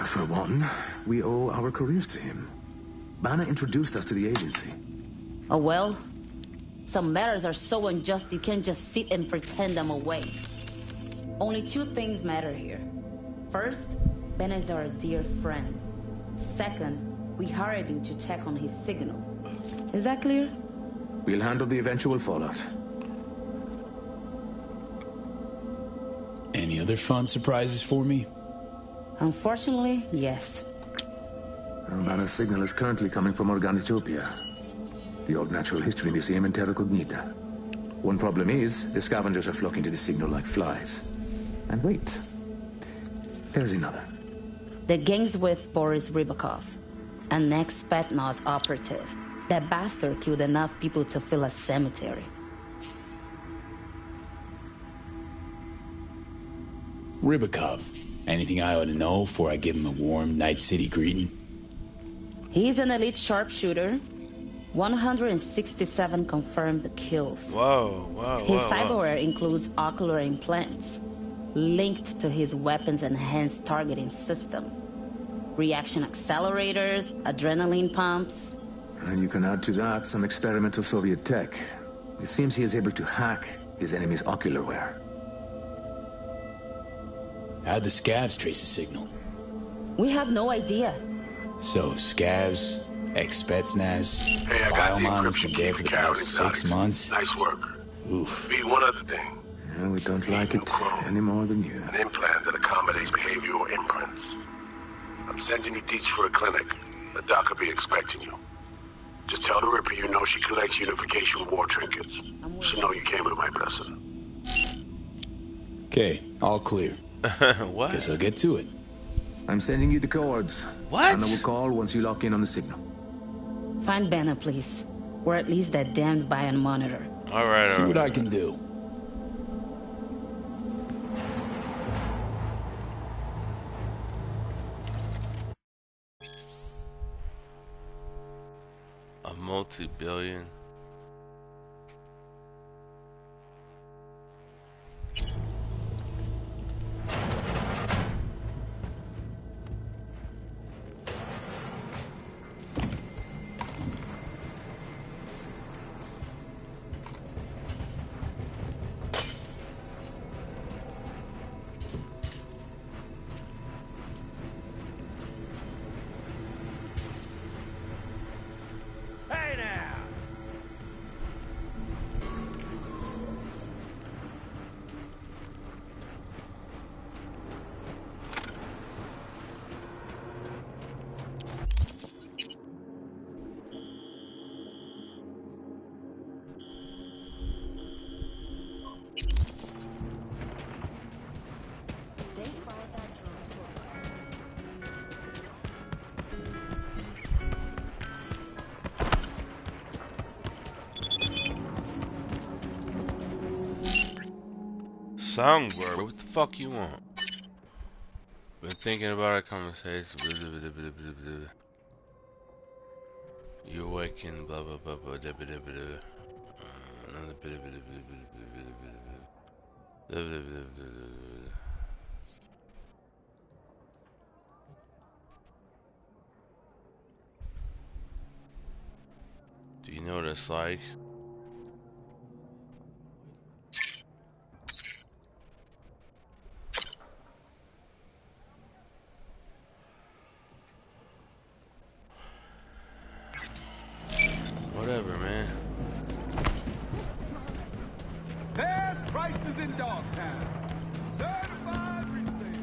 For one, We owe our careers to him. Banner introduced us to the agency. Oh well, some matters are so unjust you can't just sit and pretend them away. Only two things matter here. First, Ben is our dear friend. Second, we hired him to check on his signal. Is that clear? We'll handle the eventual fallout. Any other fun surprises for me? Unfortunately, yes. Banner's signal is currently coming from Organitopia, the old natural history museum in Terra Cognita. One problem is, the scavengers are flocking to the signal like flies. And wait, there's another. The gang's with Boris Rybakov, an ex-Spetsnaz operative. That bastard killed enough people to fill a cemetery. Rybakov. Anything I ought to know before I give him a warm Night City greeting? He's an elite sharpshooter. 167 confirmed kills. Whoa. His cyberware includes ocular implants linked to his weapons enhanced targeting system. Reaction accelerators, adrenaline pumps. And you can add to that some experimental Soviet tech. It seems he is able to hack his enemy's ocularware. How'd the scavs trace the signal? We have no idea. So, scavs, ex-Spetsnaz, Hey, I got the biomons encryption been key there for for the Carol past 6 Exotics. months? Nice work. Oof. Be one other thing. Yeah, we don't like it any more than you. An implant that accommodates behavioral imprints. I'm sending you deets for a clinic. The doc will be expecting you. Just tell the Ripper you know she collects unification war trinkets. She'll know you came with my blessing. Okay, all clear. What? Guess I'll get to it. I'm sending you the coords. What? And I will call once you lock in on the signal. Find Banner, please. Or at least that damned Bion monitor. Alright, See what I can do. A multi-billion. Hey now! Songbird, what the fuck you want? Been thinking about our conversation. You awaken, blah blah blah blah. Do you know what it's like? Whatever, man. Best prices in Dogtown. Certified resale.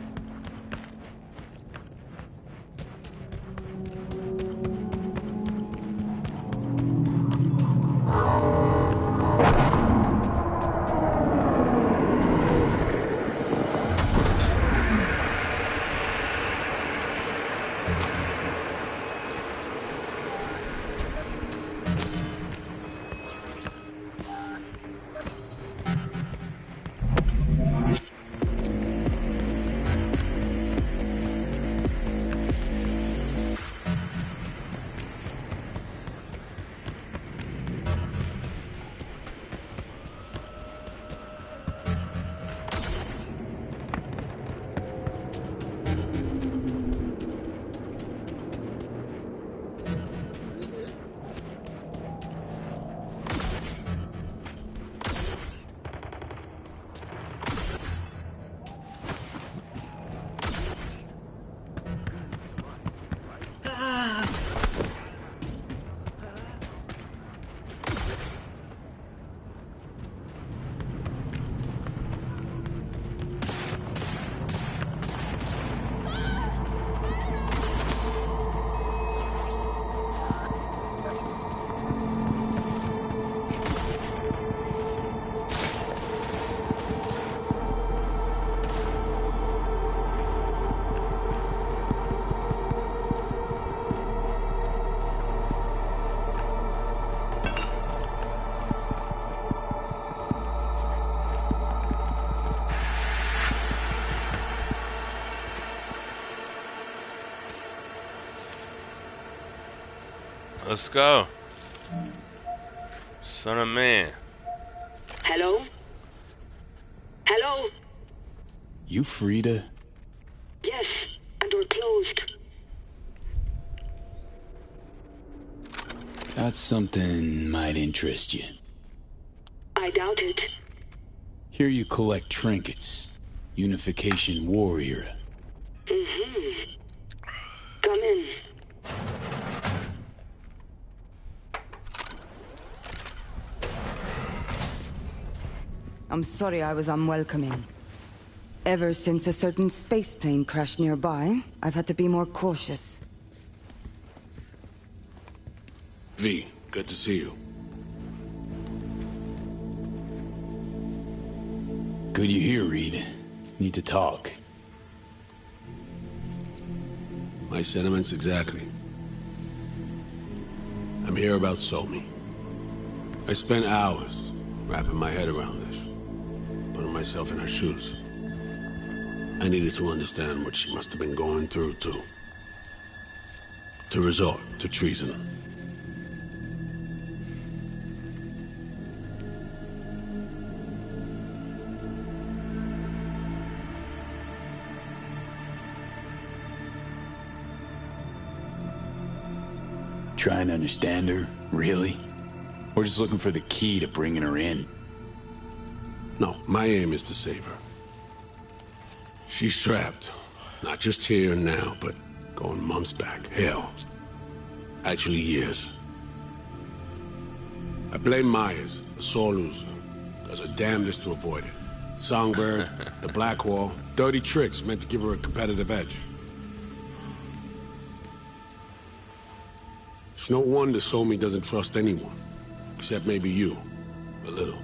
Let's go. Son of man. Hello? Hello? You Frida? Yes, and door closed. Got something might interest you. I doubt it. Here you collect trinkets. Unification warrior. Mm-hmm. Come in. I'm sorry I was unwelcoming. Ever since a certain space plane crashed nearby, I've had to be more cautious. V, good to see you. Good you here, Reed. Need to talk. My sentiments exactly. I'm here about Somi. I spent hours wrapping my head around this, putting myself in her shoes. I needed to understand what she must have been going through, too. To resort to treason. Trying to understand her, really? Or just looking for the key to bringing her in? No, my aim is to save her. She's trapped. Not just here and now, but going months back. Hell. Actually years. I blame Myers, a sore loser. Does her damnedest to avoid it. Songbird, the Black Wall, dirty tricks meant to give her a competitive edge. It's no wonder Somi doesn't trust anyone. Except maybe you. A little.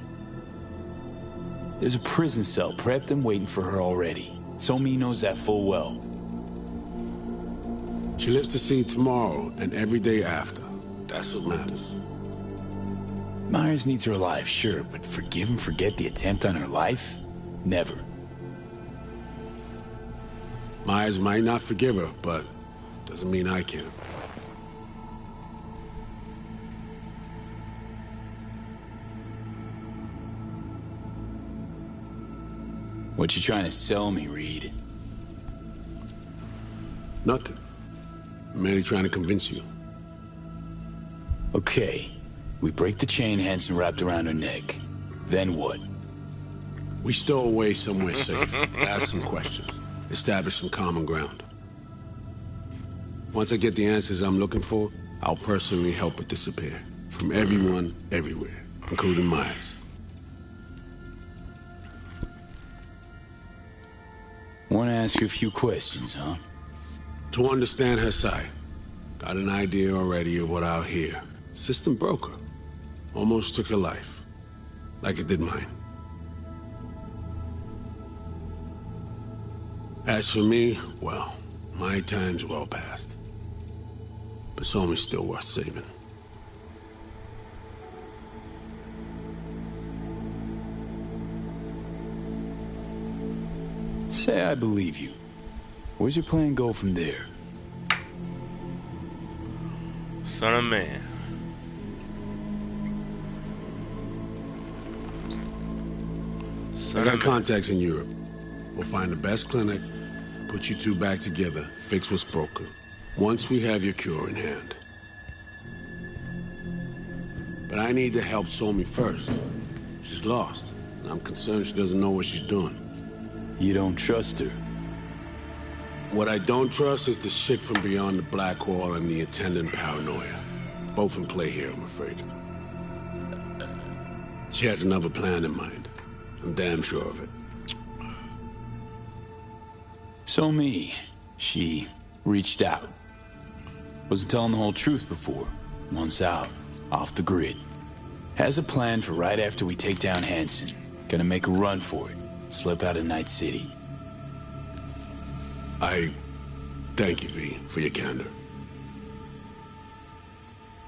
There's a prison cell prepped and waiting for her already. Somi knows that full well. She lives to see tomorrow and every day after. That's what matters. Myers needs her alive, sure, but forgive and forget the attempt on her life? Never. Myers might not forgive her, but doesn't mean I can. What you trying to sell me, Reed? Nothing. I'm merely trying to convince you. Okay. We break the chain Hansen wrapped around her neck. Then what? We stow away somewhere safe, ask some questions, establish some common ground. Once I get the answers I'm looking for, I'll personally help her disappear. From everyone, everywhere, including Myers. Want to ask you a few questions, huh? To understand her side. Got an idea already of what I'll hear. System broke her. Almost took her life. Like it did mine. As for me, well, my time's well past. But Somi's still worth saving. Say I believe you. Where's your plan go from there? Son of man. I got contacts in Europe. We'll find the best clinic, put you two back together, fix what's broken. Once we have your cure in hand. But I need to help Somi first. She's lost, and I'm concerned she doesn't know what she's doing. You don't trust her? What I don't trust is the shit from beyond the Black Wall and the attendant paranoia. Both in play here, I'm afraid. She has another plan in mind. I'm damn sure of it. Somi, she reached out. Wasn't telling the whole truth before. Once out, off the grid. Has a plan for right after we take down Hansen. Gonna make a run for it. Slip out of Night City. I thank you, V, for your candor.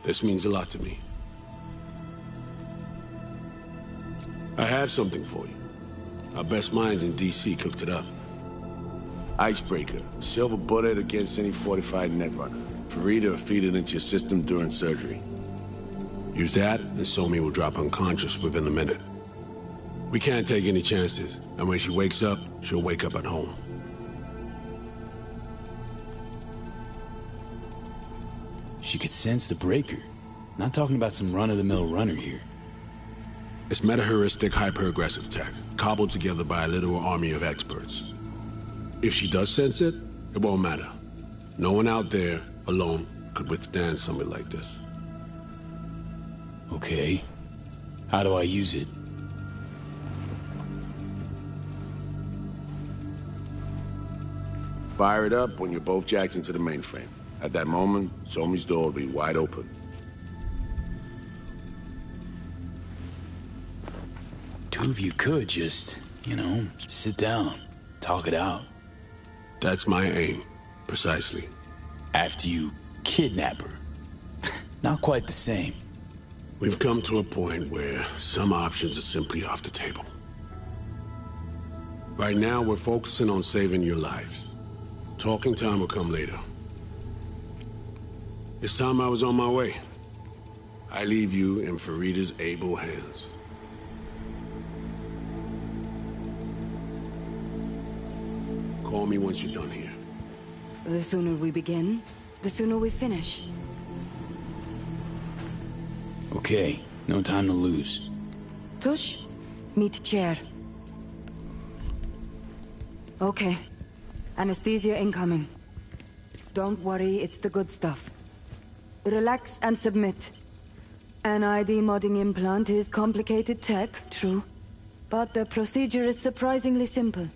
This means a lot to me. I have something for you. Our best minds in DC cooked it up. Icebreaker, silver bullet against any fortified netrunner. Farida feed it into your system during surgery. Use that, and Somi will drop unconscious within a minute. We can't take any chances, and when she wakes up, she'll wake up at home. She could sense the breaker. Not talking about some run-of-the-mill runner here. It's meta-heuristic hyper-aggressive tech, cobbled together by a literal army of experts. If she does sense it, it won't matter. No one out there, alone, could withstand something like this. Okay. How do I use it? Fire it up when you're both jacked into the mainframe. At that moment, Somi's door will be wide open. Two of you could just, you know, sit down, talk it out. That's my aim, precisely. After you kidnap her. Not quite the same. We've come to a point where some options are simply off the table. Right now, we're focusing on saving your lives. Talking time will come later. It's time I was on my way. I leave you in Farida's able hands. Call me once you're done here. The sooner we begin, the sooner we finish. Okay, no time to lose. Tush, meet chair. Okay. Anesthesia incoming. Don't worry, it's the good stuff. Relax and submit. An ID modding implant is complicated tech, true. But the procedure is surprisingly simple.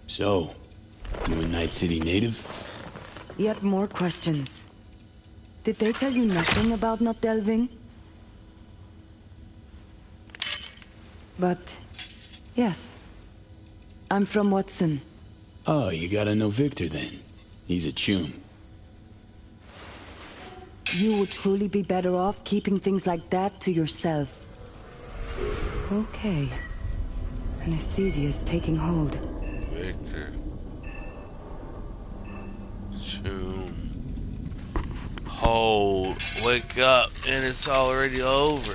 So, you a Night City native? Yet more questions. Did they tell you nothing about not delving? But, yes. I'm from Watson. Oh, you gotta know Victor then. He's a chum. You would truly be better off keeping things like that to yourself. Okay. Anesthesia is taking hold. Victor. Chum. Hold. Wake up, and it's already over.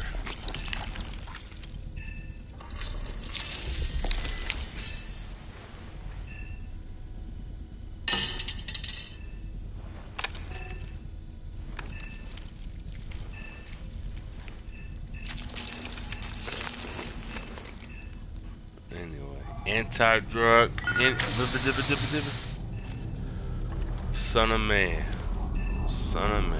Anti-drug, son of man, son of man.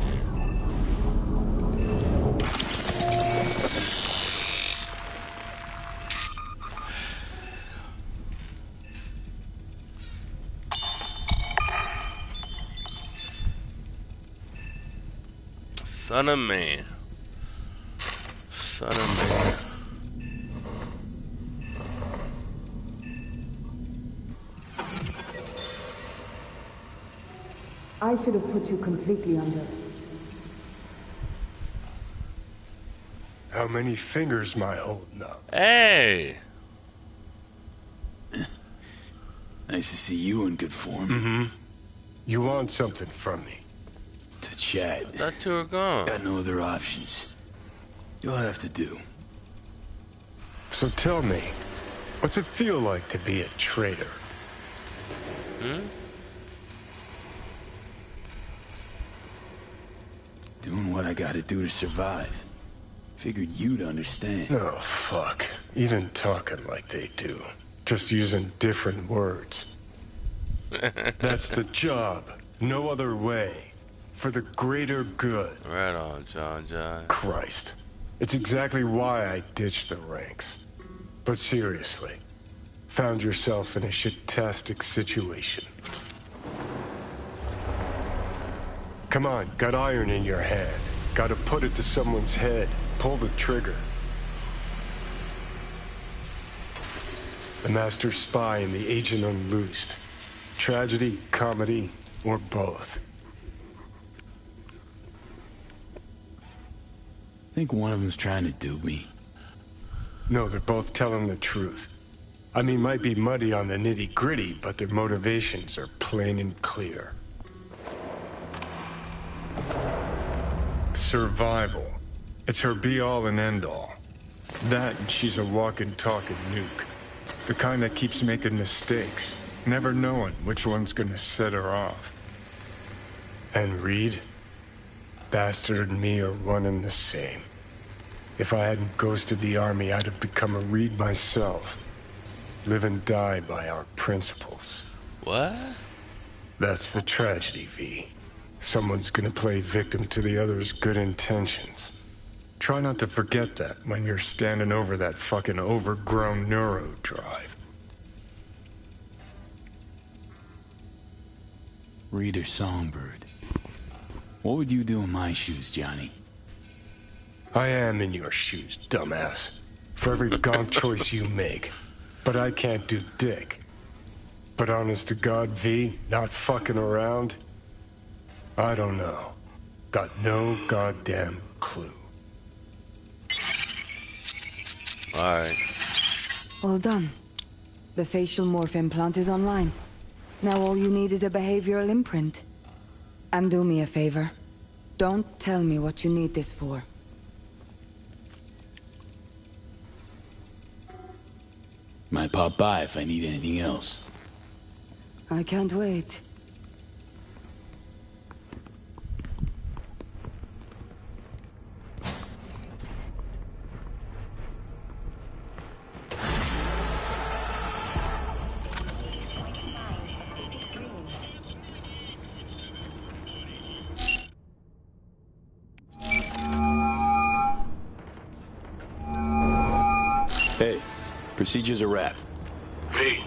Son of man, son of man. I should have put you completely under. How many fingers am I holding up? Hey! Nice to see you in good form. Mm-hmm. You want something from me? To chat. I thought you were gone. Got no other options. You'll have to do. So tell me, what's it feel like to be a traitor? Doing what I gotta do to survive. Figured you'd understand. Oh, fuck. Even talking like they do. Just using different words. That's the job. No other way. For the greater good. Right on, John. Christ. It's exactly why I ditched the ranks. But seriously, found yourself in a shit-tastic situation. Come on, got iron in your hand. Gotta put it to someone's head. Pull the trigger. The master spy and the agent unloosed. Tragedy, comedy, or both. I think one of them's trying to dupe me. No, they're both telling the truth. I mean, might be muddy on the nitty-gritty, but their motivations are plain and clear. Survival. It's her be-all and end-all. That and she's a walking, talking nuke. The kind that keeps making mistakes, never knowing which one's gonna set her off. And Reed? Bastard and me are one and the same. If I hadn't ghosted the army, I'd have become a Reed myself. Live and die by our principles. What? That's the tragedy, V. Someone's gonna play victim to the other's good intentions. Try not to forget that when you're standing over that fucking overgrown neuro drive. Reader Songbird. What would you do in my shoes, Johnny? I am in your shoes, dumbass. For every gonk choice you make. But I can't do dick. But honest to God, V, not fucking around? I don't know. Got no goddamn clue. Alright. All done. The facial morph implant is online. Now all you need is a behavioral imprint. And do me a favor. Don't tell me what you need this for. Might pop by if I need anything else. I can't wait. Hey, procedure's a wrap. V,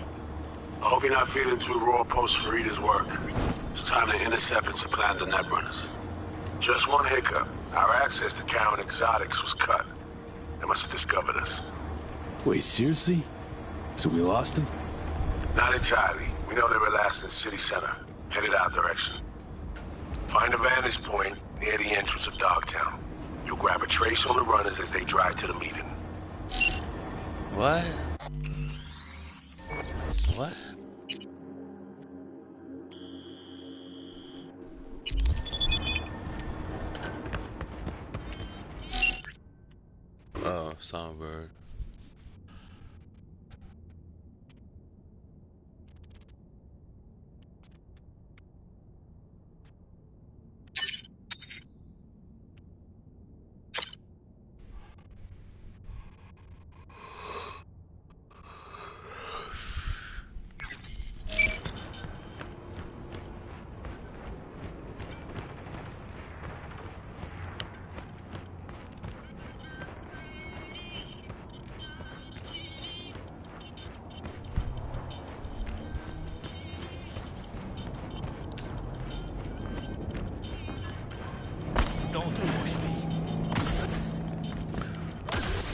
I hope you're not feeling too raw post Farida's work. It's time to intercept and supplant the netrunners. Just one hiccup. Our access to Karen Exotics was cut. They must have discovered us. Wait, seriously? So we lost them? Not entirely. We know they were last in city center, headed our direction. Find a vantage point near the entrance of Dogtown. You'll grab a trace on the runners as they drive to the meeting. What? What? Oh, Songbird.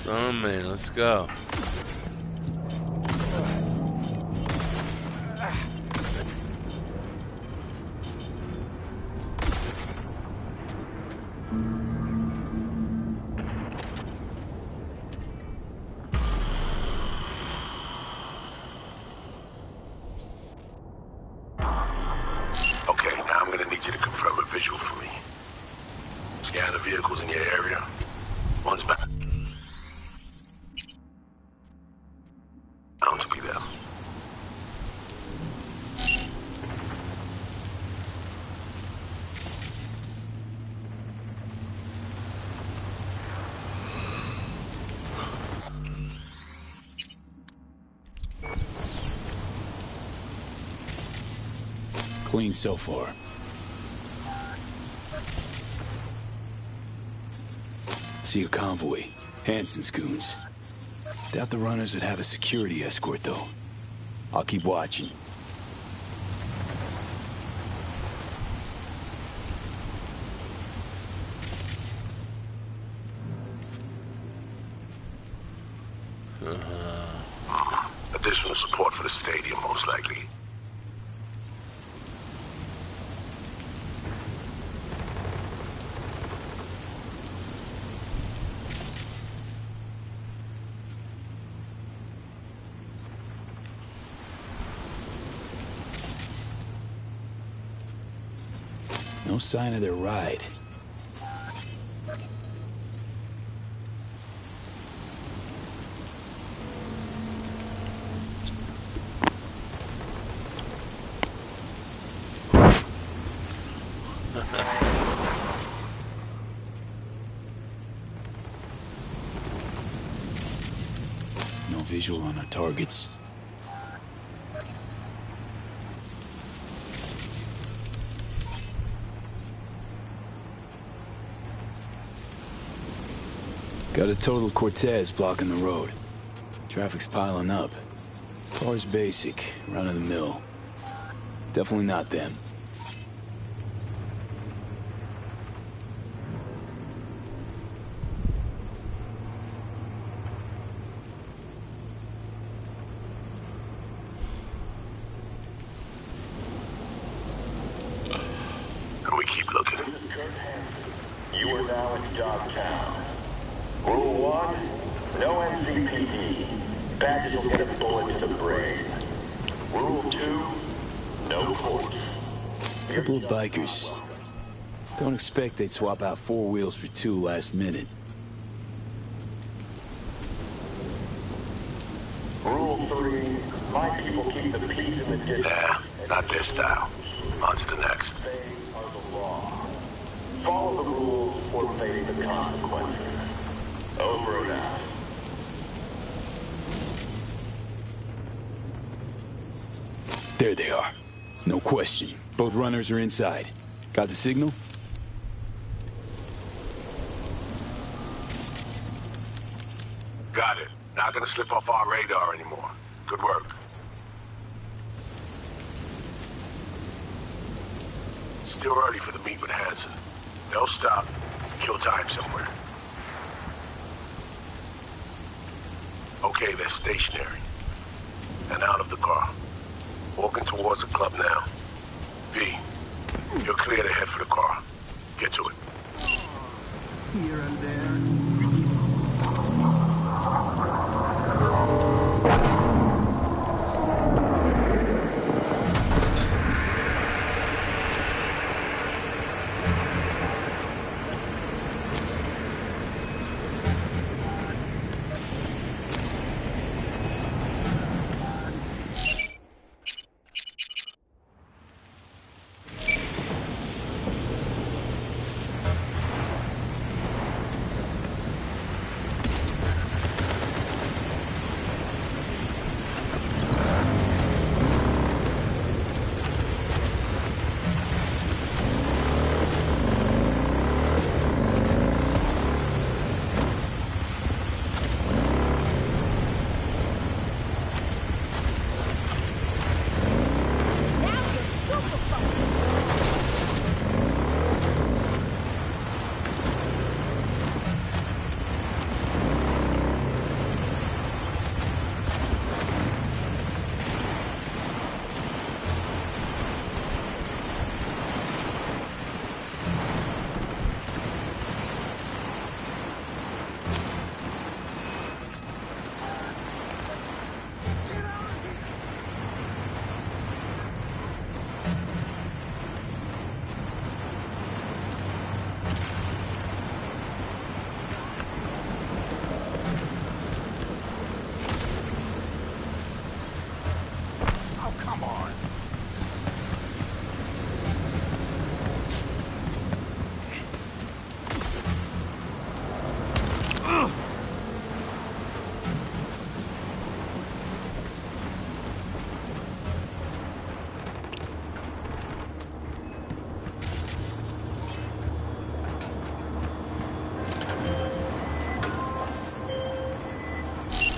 Oh man, let's go. Okay, now I'm gonna need you to confirm a visual for me. Scan the vehicles in your area. One's back. Bound to be them. Clean so far. See a convoy. Hansen's goons. Doubt the runners would have a security escort, though. I'll keep watching. Additional support for the stadium, most likely. No sign of their ride. No visual on our targets. Got a total Cortez blocking the road. Traffic's piling up. Car's basic, run-of-the-mill. Definitely not them. And we keep looking. You are now in Dogtown. Rule 1, no NCPD. Badges will get a bullet to the brain. Rule 2, no courts. Couple of bikers. Don't expect they'd swap out 4 wheels for 2 last minute. Rule 3, my people keep the peace in the district. Yeah, not this style. On to the next. They are the law. Follow the rules or face the consequences. Over and out. There they are. No question. Both runners are inside. Got the signal? Got it. Not gonna slip off our radar anymore. Good work. Still early for the meet with Hansen. They'll stop, kill time somewhere. Okay, they're stationary. And out of the car. Walking towards the club now. V, you're clear to head for the car. Get to it. Here and there.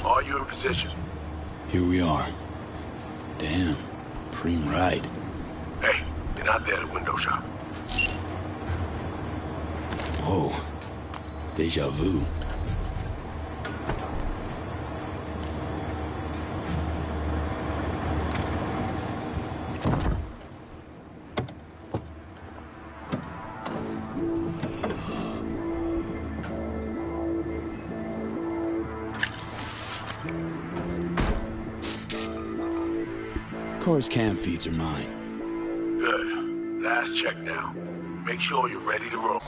Are you in position? Here we are. Damn. Preem ride. Hey, they're not there at the window shop. Whoa. Deja vu. Car's cam feeds are mine. Good. Last check now. Make sure you're ready to roll.